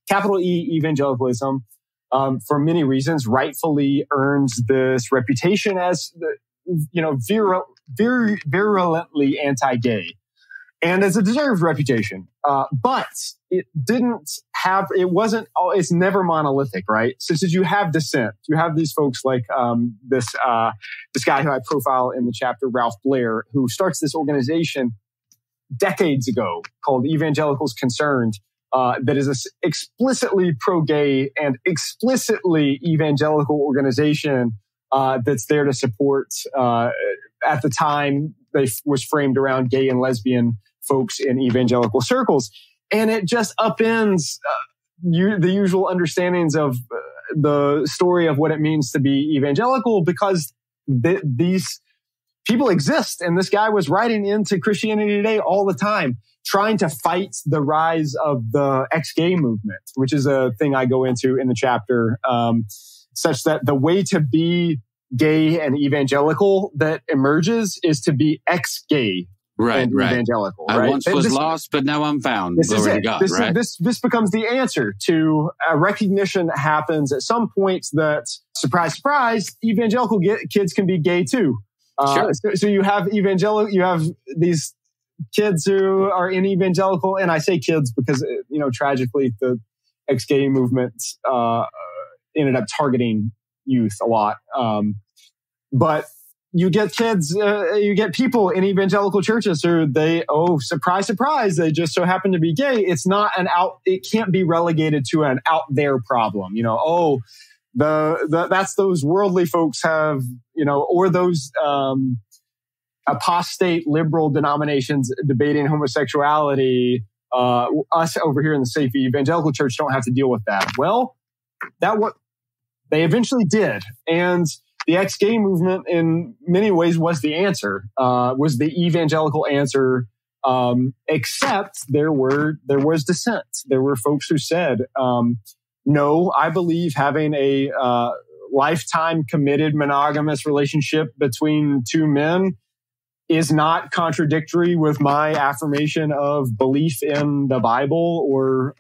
capital E evangelicalism, for many reasons, rightfully earns this reputation as virulently anti-gay. And it's a deserved reputation. But it's never monolithic, right? So you have dissent. You have these folks like this guy who I profile in the chapter, Ralph Blair, who starts this organization decades ago called Evangelicals Concerned, that is an explicitly pro-gay and explicitly evangelical organization that's there to support, at the time, was framed around gay and lesbian folks in evangelical circles. And it just upends the usual understandings of the story of what it means to be evangelical, because these people exist. And this guy was writing into Christianity Today all the time, trying to fight the rise of the ex-gay movement, which is a thing I go into in the chapter, such that the way to be gay and evangelical that emerges is to be ex-gay and evangelical. I right? once was lost, but now I'm found. Glory to God, right? This becomes the answer to a recognition that happens at some point that, surprise, surprise, evangelical kids can be gay too. Sure. So you have these kids who are in evangelical, and I say kids because, tragically, the ex-gay movement ended up targeting youth a lot. But you get kids, you get people in evangelical churches who surprise, surprise, they just so happen to be gay. It's not it can't be relegated to an out there problem. That's those worldly folks have, or those apostate liberal denominations debating homosexuality. Us over here in the safe evangelical church don't have to deal with that. Well, what they eventually did. And the ex-gay movement in many ways was the answer, was the evangelical answer, except there was dissent. There were folks who said, no, I believe having a lifetime committed monogamous relationship between two men is not contradictory with my affirmation of belief in the Bible or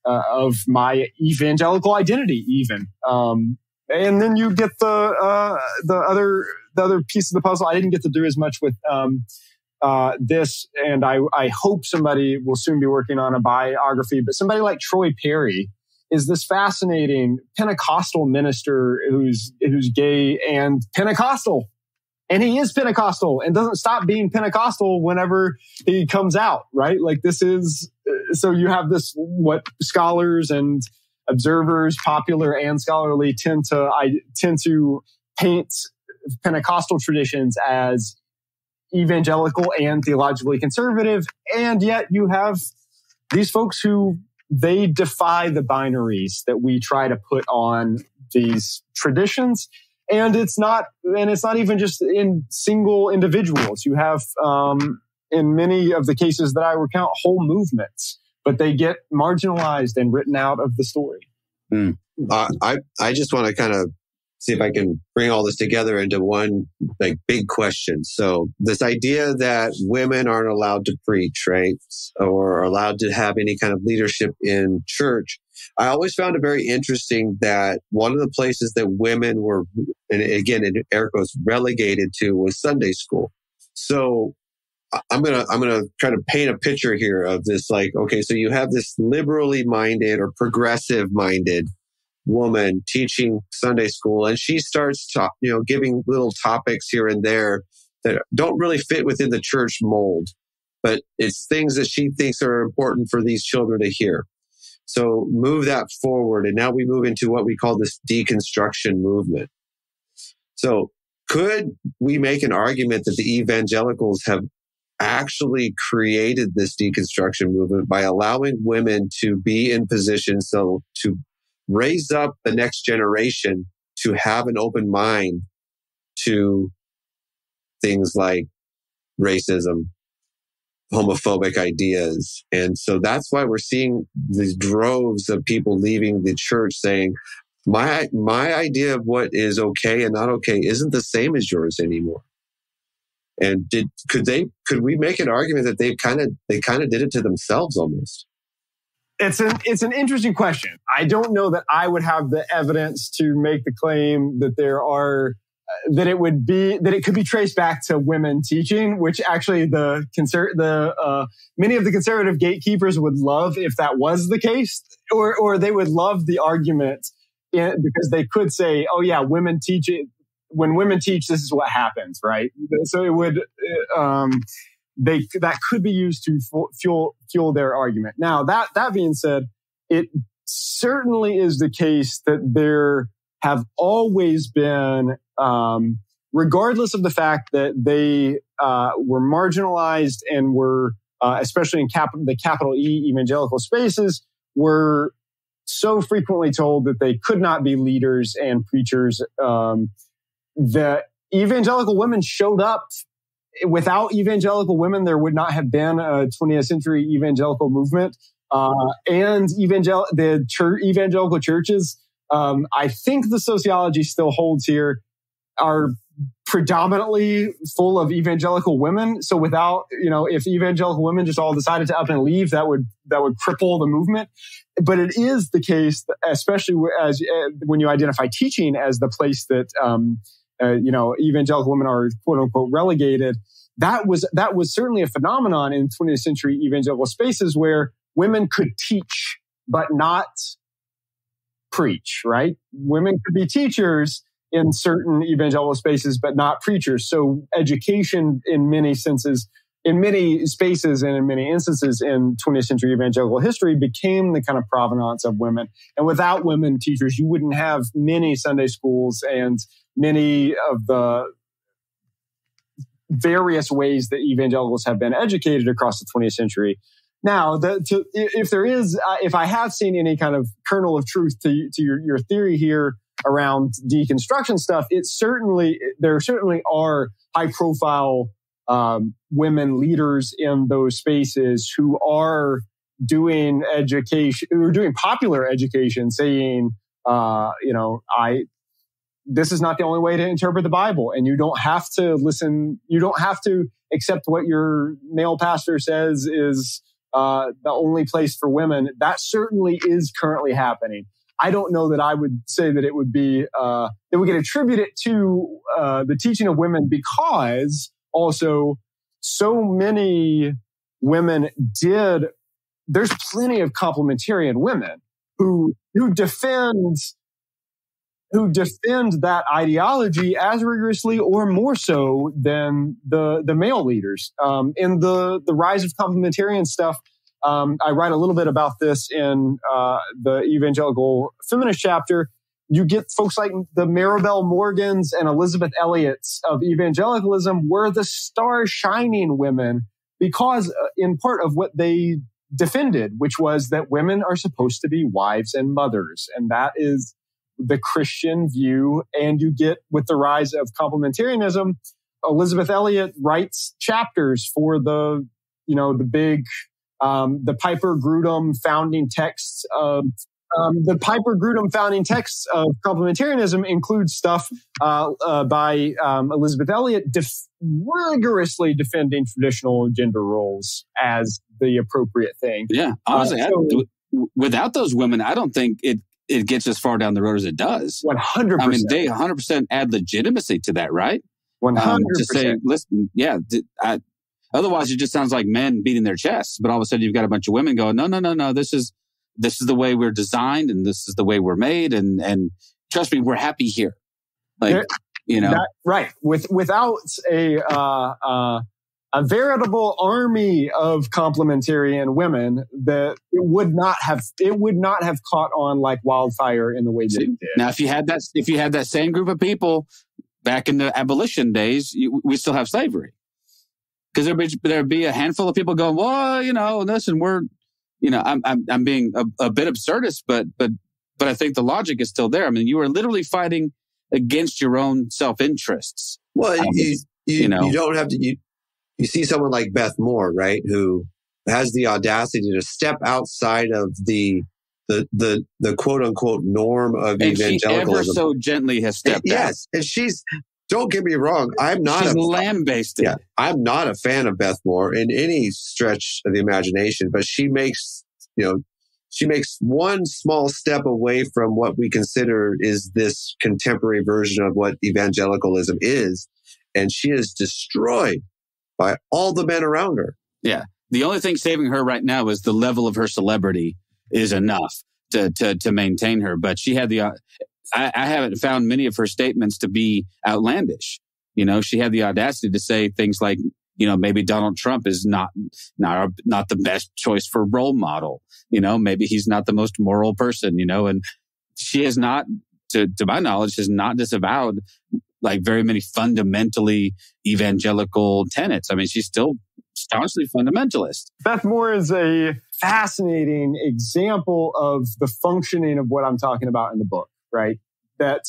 of my evangelical identity, even. And then you get the other piece of the puzzle. I didn't get to do as much with this, and I hope somebody will soon be working on a biography. But somebody like Troy Perry is this fascinating Pentecostal minister who's gay and Pentecostal. And he is Pentecostal and doesn't stop being Pentecostal whenever he comes out, right? Like this is, so you have this, what scholars and observers, popular and scholarly, tend to paint Pentecostal traditions as evangelical and theologically conservative. And yet you have these folks who they defy the binaries that we try to put on these traditions. And it's not even just in single individuals. You have, in many of the cases that I recount, whole movements, but they get marginalized and written out of the story. I just want to kind of see if I can bring all this together into one big question. So this idea that women aren't allowed to preach, right, or are allowed to have any kind of leadership in church. I always found it very interesting that one of the places that women were, and again, in air quotes, relegated to was Sunday school. So I'm gonna try to paint a picture here of this. Okay, so you have this liberally minded or progressive minded woman teaching Sunday school, and she starts giving little topics here and there that don't really fit within the church mold, but it's things that she thinks are important for these children to hear. So move that forward, and now we move into what we call this deconstruction movement. So could we make an argument that the evangelicals have actually created this deconstruction movement by allowing women to be in positions to raise up the next generation to have an open mind to things like racism, homophobic ideas? And so that's why we're seeing these droves of people leaving the church saying, my idea of what is okay and not okay isn't the same as yours anymore. And could we make an argument that they kind of did it to themselves almost? It's an interesting question. I don't know that I would have the evidence to make the claim that it could be traced back to women teaching, which actually many of the conservative gatekeepers would love if that was the case, or they would love the argument because they could say, oh yeah, women teach it. When women teach, this is what happens, right? So it would, that could be used to fuel their argument. Now, that being said, it certainly is the case that there have always been, regardless of the fact that they were marginalized and were, especially in the capital E evangelical spaces, were so frequently told that they could not be leaders and preachers. The evangelical women showed up. Without evangelical women, there would not have been a 20th century evangelical movement. And evangelical churches, I think the sociology still holds here, are predominantly full of evangelical women. So without, if evangelical women just all decided to up and leave, that would cripple the movement. But it is the case, especially as when you identify teaching as the place that, evangelical women are quote unquote relegated. That was certainly a phenomenon in 20th century evangelical spaces where women could teach, but not preach, right? Women could be teachers in certain evangelical spaces, but not preachers. So education in many senses, in many spaces and in many instances in 20th century evangelical history became the kind of provenance of women. And without women teachers, you wouldn't have many Sunday schools and many of the various ways that evangelicals have been educated across the 20th century. Now, if I have seen any kind of kernel of truth to your theory here around deconstruction stuff, there certainly are high profile women leaders in those spaces who are doing education, who are doing popular education, saying, this is not the only way to interpret the Bible, and you don't have to listen. You don't have to accept what your male pastor says is the only place for women. That certainly is currently happening. I don't know that I would say that it would be that we can attribute it to the teaching of women, because also so many women did. There's plenty of complementarian women who defend that ideology as rigorously or more so than the male leaders. In the rise of complementarian stuff, I write a little bit about this in the Evangelical Feminist chapter. You get folks like the Maribel Morgans and Elizabeth Elliots of evangelicalism were the star shining women because in part of what they defended, which was that women are supposed to be wives and mothers. And that is the Christian view. And you get, with the rise of complementarianism, Elizabeth Elliot writes chapters for the big, the Piper Grudem founding texts of, complementarianism includes stuff by Elizabeth Elliot rigorously defending traditional gender roles as the appropriate thing. Yeah, honestly, without those women, I don't think it gets as far down the road as it does. 100%. I mean, they 100% add legitimacy to that, right? 100%. To say, listen, otherwise it just sounds like men beating their chests. But all of a sudden you've got a bunch of women going, no, this is the way we're designed, and this is the way we're made, and trust me, we're happy here. Right? Without a veritable army of complementarian women, that it would not have caught on like wildfire in the way that it did. Now, if you had that same group of people back in the abolition days, we still have slavery, because there'd be a handful of people going, well, listen, we're, I'm being a bit absurdist, but I think the logic is still there. I mean, you are literally fighting against your own self-interests. Well, you don't have to. You see someone like Beth Moore, right, who has the audacity to step outside of the quote unquote norm of evangelicalism. She ever so gently has stepped out. Yes, and she's. Don't get me wrong. She's lamb-basted. Yeah, I'm not a fan of Beth Moore in any stretch of the imagination, but she makes one small step away from what we consider is this contemporary version of what evangelicalism is, and she is destroyed by all the men around her. Yeah, the only thing saving her right now is the level of her celebrity is enough to maintain her. But she had I haven't found many of her statements to be outlandish. She had the audacity to say things like, maybe Donald Trump is not the best choice for role model. Maybe he's not the most moral person, and she has not, to my knowledge, has not disavowed like very many fundamentally evangelical tenets. I mean, she's still staunchly fundamentalist. Beth Moore is a fascinating example of the functioning of what I'm talking about in the book. Right? That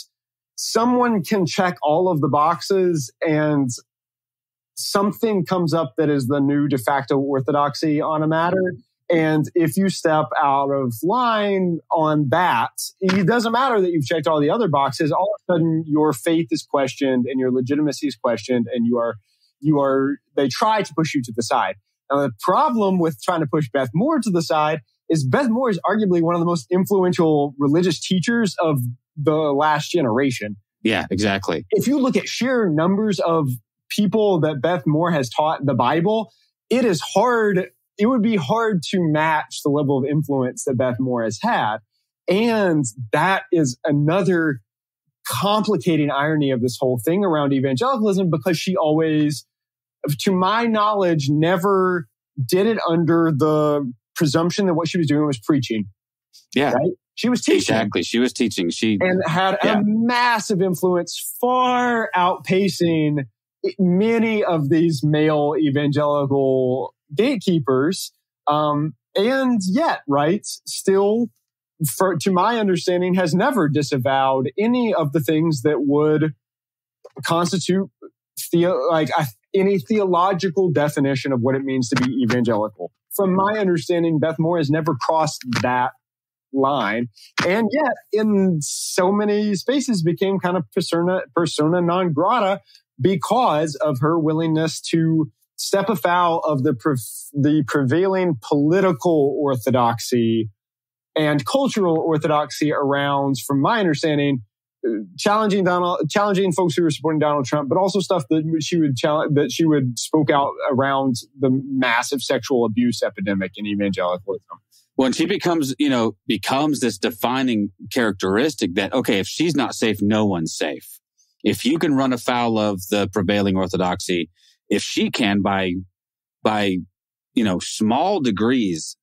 someone can check all of the boxes and something comes up that is the new de facto orthodoxy on a matter. And if you step out of line on that, it doesn't matter that you've checked all the other boxes. All of a sudden, your faith is questioned and your legitimacy is questioned, and they try to push you to the side. Now, the problem with trying to push Beth Moore to the side is Beth Moore is arguably one of the most influential religious teachers of the last generation. Yeah, exactly. If you look at sheer numbers of people that Beth Moore has taught the Bible, it would be hard to match the level of influence that Beth Moore has had. And that is another complicating irony of this whole thing around evangelicalism, because she always, to my knowledge, never did it under the presumption that what she was doing was preaching. Yeah. Right? She was teaching. Exactly. She was teaching. And had a massive influence, far outpacing many of these male evangelical gatekeepers. And yet, right, still, to my understanding, has never disavowed any of the things that would constitute any theological definition of what it means to be evangelical. From my understanding, Beth Moore has never crossed that line, and yet in so many spaces became kind of persona non grata because of her willingness to step afoul of the prevailing political orthodoxy and cultural orthodoxy around, from my understanding, challenging folks who were supporting Donald Trump, but also stuff that she would spoke out around the massive sexual abuse epidemic in evangelicalism. When she becomes this defining characteristic that, okay, if she's not safe, no one's safe. If you can run afoul of the prevailing orthodoxy, if she can by small degrees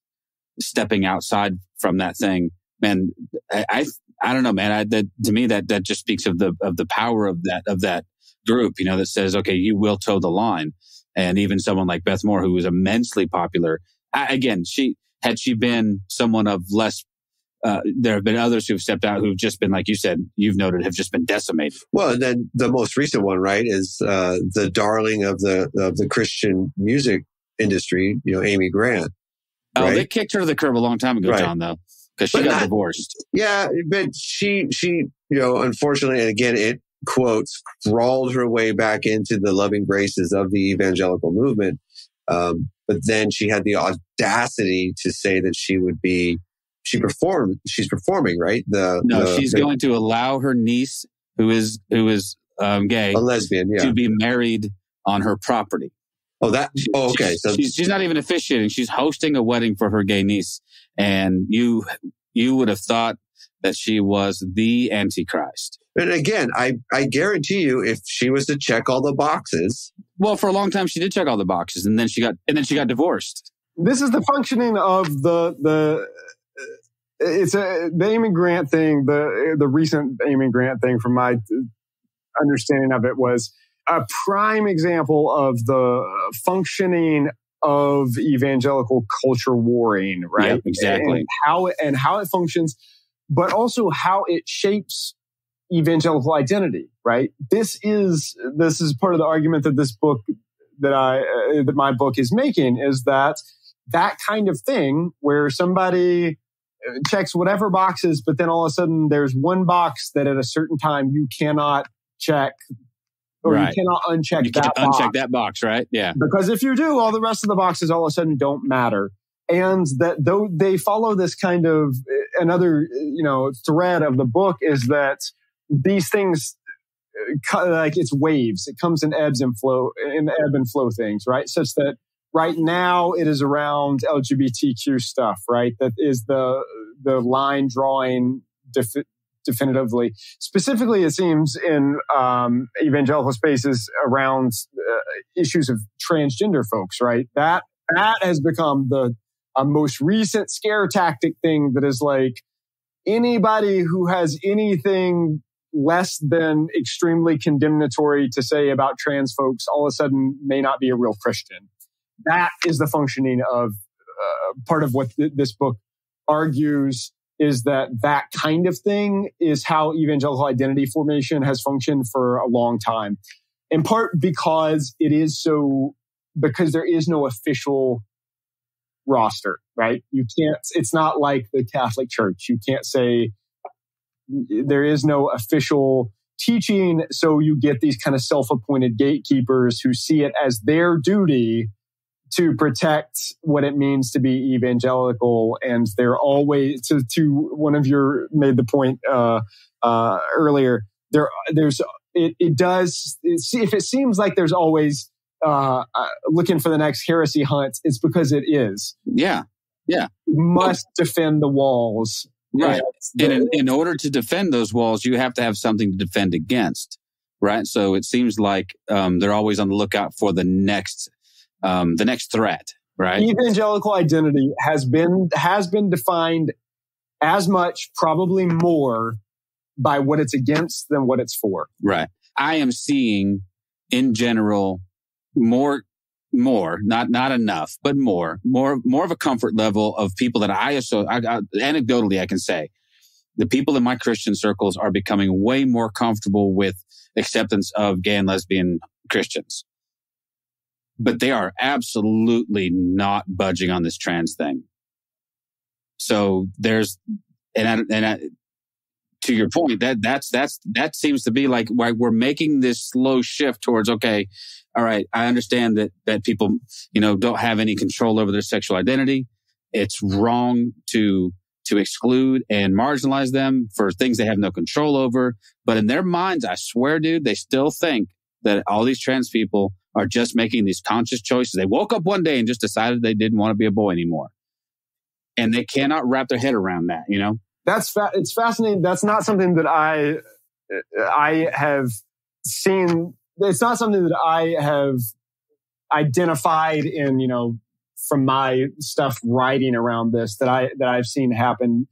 stepping outside from that thing, man, I don't know, man. To me, that just speaks of the power of that group, that says, okay, you will toe the line. And even someone like Beth Moore, who was immensely popular, had she been someone of less, there have been others who've stepped out who've just been, like you said, you've noted, have just been decimated. Well, and then the most recent one, right, is the darling of the Christian music industry, Amy Grant. Oh, right? They kicked her to the curb a long time ago, right. John, though, because she got divorced. Yeah, but she, unfortunately, and again, it quotes, crawled her way back into the loving graces of the evangelical movement. But then she had the audacity to say that she's performing, right? She's going to allow her niece, who is gay, a lesbian, to be married on her property. Okay. So she's not even officiating. She's hosting a wedding for her gay niece. And you would have thought that she was the Antichrist. And again, I guarantee you, if she was to check all the boxes. Well, for a long time, she did check all the boxes, and then she got divorced. This is the functioning of the Amy Grant thing. The recent Amy Grant thing, from my understanding of it, was a prime example of the functioning of evangelical culture warring, right? Yep, exactly. And how it functions, but also how it shapes evangelical identity, right? This is part of the argument that this book that my book is making, is that kind of thing where somebody checks whatever boxes, but then all of a sudden there's one box that at a certain time you cannot check, or right. You cannot uncheck you that can't box. Uncheck that box, right? Yeah. Because if you do, all the rest of the boxes all of a sudden don't matter. And that though they follow this kind of another, thread of the book, is that these things, like it's waves. It comes in ebb and flow things, right? Such that right now it is around LGBTQ stuff, right? That is the line drawing definitively. Specifically, it seems in evangelical spaces around issues of transgender folks, right? That has become the most recent scare tactic thing that is like, anybody who has anything less than extremely condemnatory to say about trans folks all of a sudden may not be a real Christian. That is the functioning of part of what this book argues, is that kind of thing is how evangelical identity formation has functioned for a long time. In part because there is no official roster, right? You can't, it's not like the Catholic Church. You can't say there is no official teaching. So you get these kind of self-appointed gatekeepers who see it as their duty to protect what it means to be evangelical. And they're always, to one of your made the point earlier, if it seems like there's always looking for the next heresy hunt, it's because it is. Yeah. You must defend the walls. Right. And in order to defend those walls, you have to have something to defend against. Right. So it seems like they're always on the lookout for the next threat. Right. Evangelical identity has been defined as much, probably more, by what it's against than what it's for. Right. I am seeing in general more, not enough, but more of a comfort level of people that anecdotally, I can say the people in my Christian circles are becoming way more comfortable with acceptance of gay and lesbian Christians. But they are absolutely not budging on this trans thing. So there's, to your point, that seems to be like why we're making this slow shift towards, okay, all right, I understand that people, don't have any control over their sexual identity. It's wrong to exclude and marginalize them for things they have no control over. But in their minds, I swear, dude, they still think that all these trans people are just making these conscious choices. They woke up one day and just decided they didn't want to be a boy anymore. And they cannot wrap their head around that, It's fascinating. That's not something that I have seen. It's not something that I have identified in, from my stuff writing around this that I've seen happen.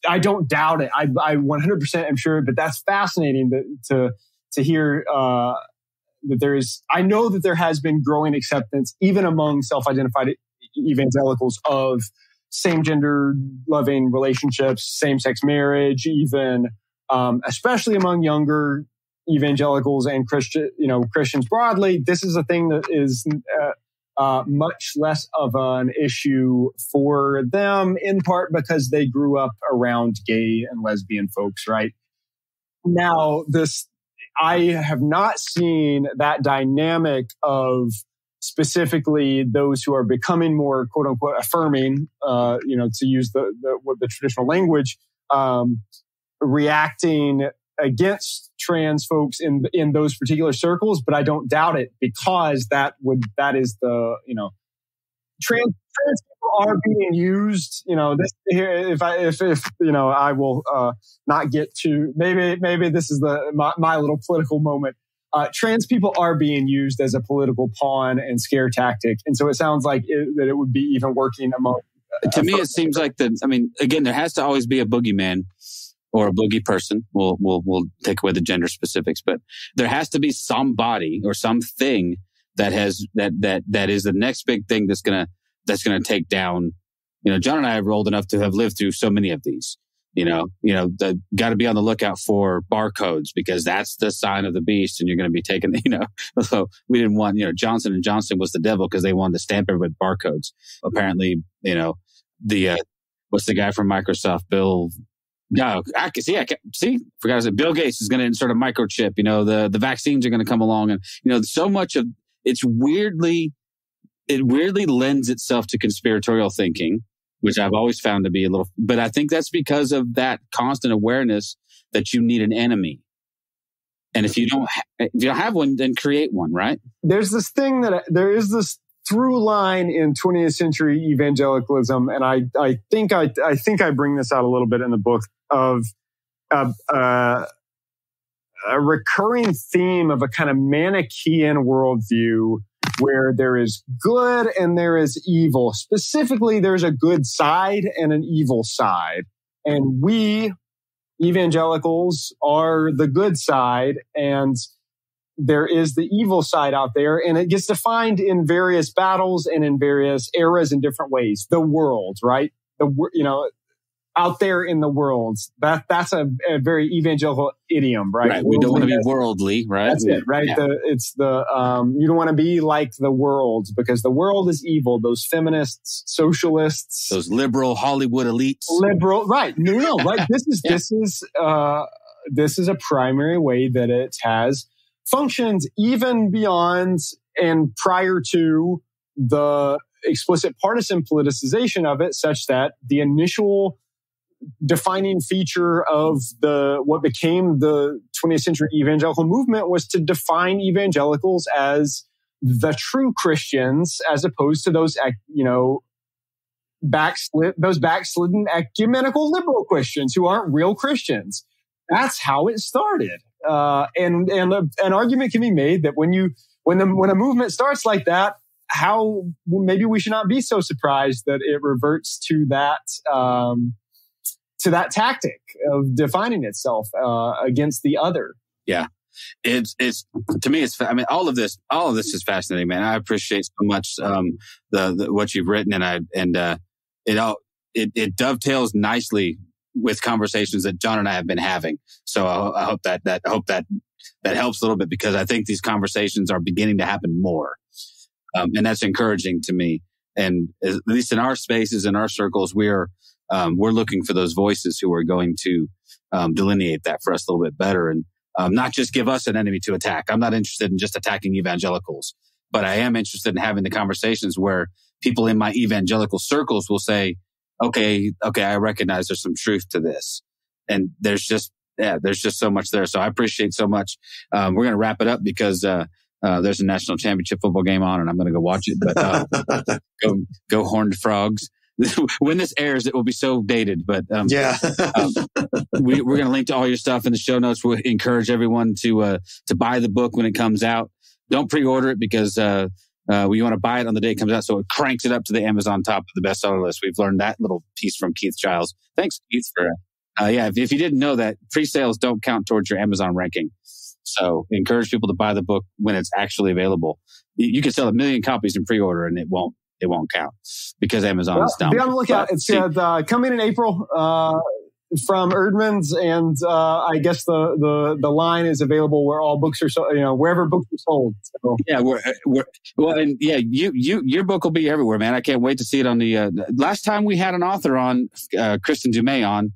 I don't doubt it. I 100% am sure, but that's fascinating to hear that there is. I know that there has been growing acceptance, even among self-identified evangelicals, of same-gender loving relationships, same-sex marriage, even especially among younger evangelicals and Christians broadly. This is a thing that is much less of an issue for them, in part because they grew up around gay and lesbian folks, right? Now, I have not seen that dynamic of specifically those who are becoming more quote unquote affirming, to use the traditional language, reacting against trans folks in those particular circles. But I don't doubt it, because that is the, trans people are being used. I will not get to, maybe this is my little political moment. Trans people are being used as a political pawn and scare tactic. And so it sounds like that it would be even working among... to me, it seems like again, there has to always be a boogeyman or a boogie person. We'll take away the gender specifics, but there has to be somebody or something that is the next big thing that's gonna take down. John and I are old enough to have lived through so many of these. Got to be on the lookout for barcodes, because that's the sign of the beast, and you're going to be taken. So we didn't want. Johnson & Johnson was the devil because they wanted to stamp it with barcodes. Apparently, what's the guy from Microsoft, Bill? No, I forgot to say, Bill Gates is going to insert a microchip. The vaccines are going to come along, and so much of it weirdly lends itself to conspiratorial thinking, which I've always found to be a little, but I think that's because of that constant awareness that you need an enemy. And if you don't have one, then create one, right? There's this thing there is this through line in 20th century evangelicalism. And I think I bring this out a little bit in the book, of a recurring theme of a kind of Manichaean worldview, where there is good and there is evil. Specifically, there's a good side and an evil side. And we, evangelicals, are the good side, and there is the evil side out there. And it gets defined in various battles and in various eras in different ways. The world, right? out there in the world. That's a very evangelical idiom, right? Right. We don't want to be worldly, right? That's it, right? Yeah. You don't want to be like the world because the world is evil. Those feminists, socialists, those liberal Hollywood elites. Right? No, right. This is a primary way that it has functioned even beyond and prior to the explicit partisan politicization of it, such that the initial defining feature of what became the 20th century evangelical movement was to define evangelicals as the true Christians, as opposed to those, backslidden ecumenical liberal Christians who aren't real Christians. That's how it started. And an argument can be made that when a movement starts like that, how maybe we should not be so surprised that it reverts to that tactic of defining itself against the other. Yeah, it's to me. All of this is fascinating, man. I appreciate so much the what you've written, and it dovetails nicely with conversations that John and I have been having. So I hope that helps a little bit, because I think these conversations are beginning to happen more. And that's encouraging to me. And at least in our spaces, in our circles, we're looking for those voices who are going to delineate that for us a little bit better, and not just give us an enemy to attack. I'm not interested in just attacking evangelicals, but I am interested in having the conversations where people in my evangelical circles will say, okay, I recognize there's some truth to this. And there's just so much there. So I appreciate so much. We're going to wrap it up because there's a national championship football game on, and I'm going to go watch it. But go Horned Frogs. When this airs, it will be so dated. But we're going to link to all your stuff in the show notes. We'll encourage everyone to buy the book when it comes out. Don't pre-order it because we want to buy it on the day it comes out, so it cranks it up to the Amazon top of the bestseller list. We've learned that little piece from Keith Giles. Thanks, Keith, for if you didn't know that, pre-sales don't count towards your Amazon ranking. So encourage people to buy the book when it's actually available. You can sell 1 million copies in pre-order and it won't count because Amazon is down. Be on the lookout. It's coming in April from Erdman's, and I guess the line is available where all books are sold, wherever books are sold. So. Yeah, your book will be everywhere, man. I can't wait to see it on the last time we had an author on, Kristen Dumais on.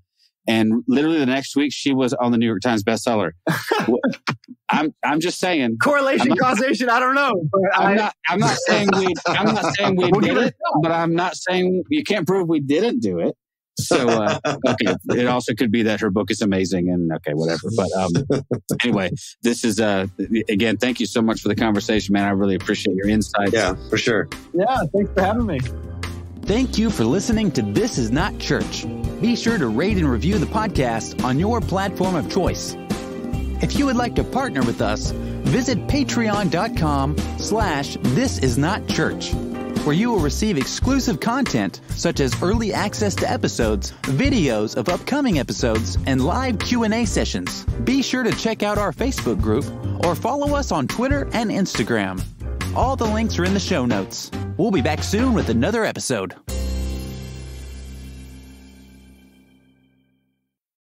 And literally the next week, she was on the New York Times bestseller. I'm just saying. Causation, I don't know. But I'm not saying we did it, but I'm not saying you can't prove we didn't do it. So, okay. It also could be that her book is amazing and okay, whatever. But, anyway, this is, again, thank you so much for the conversation, man. I really appreciate your insights. Yeah, for sure. Yeah. Thanks for having me. Thank you for listening to This Is Not Church. Be sure to rate and review the podcast on your platform of choice. If you would like to partner with us, visit patreon.com/thisisnotchurch, where you will receive exclusive content such as early access to episodes, videos of upcoming episodes, and live Q&A sessions. Be sure to check out our Facebook group or follow us on Twitter and Instagram. All the links are in the show notes. We'll be back soon with another episode.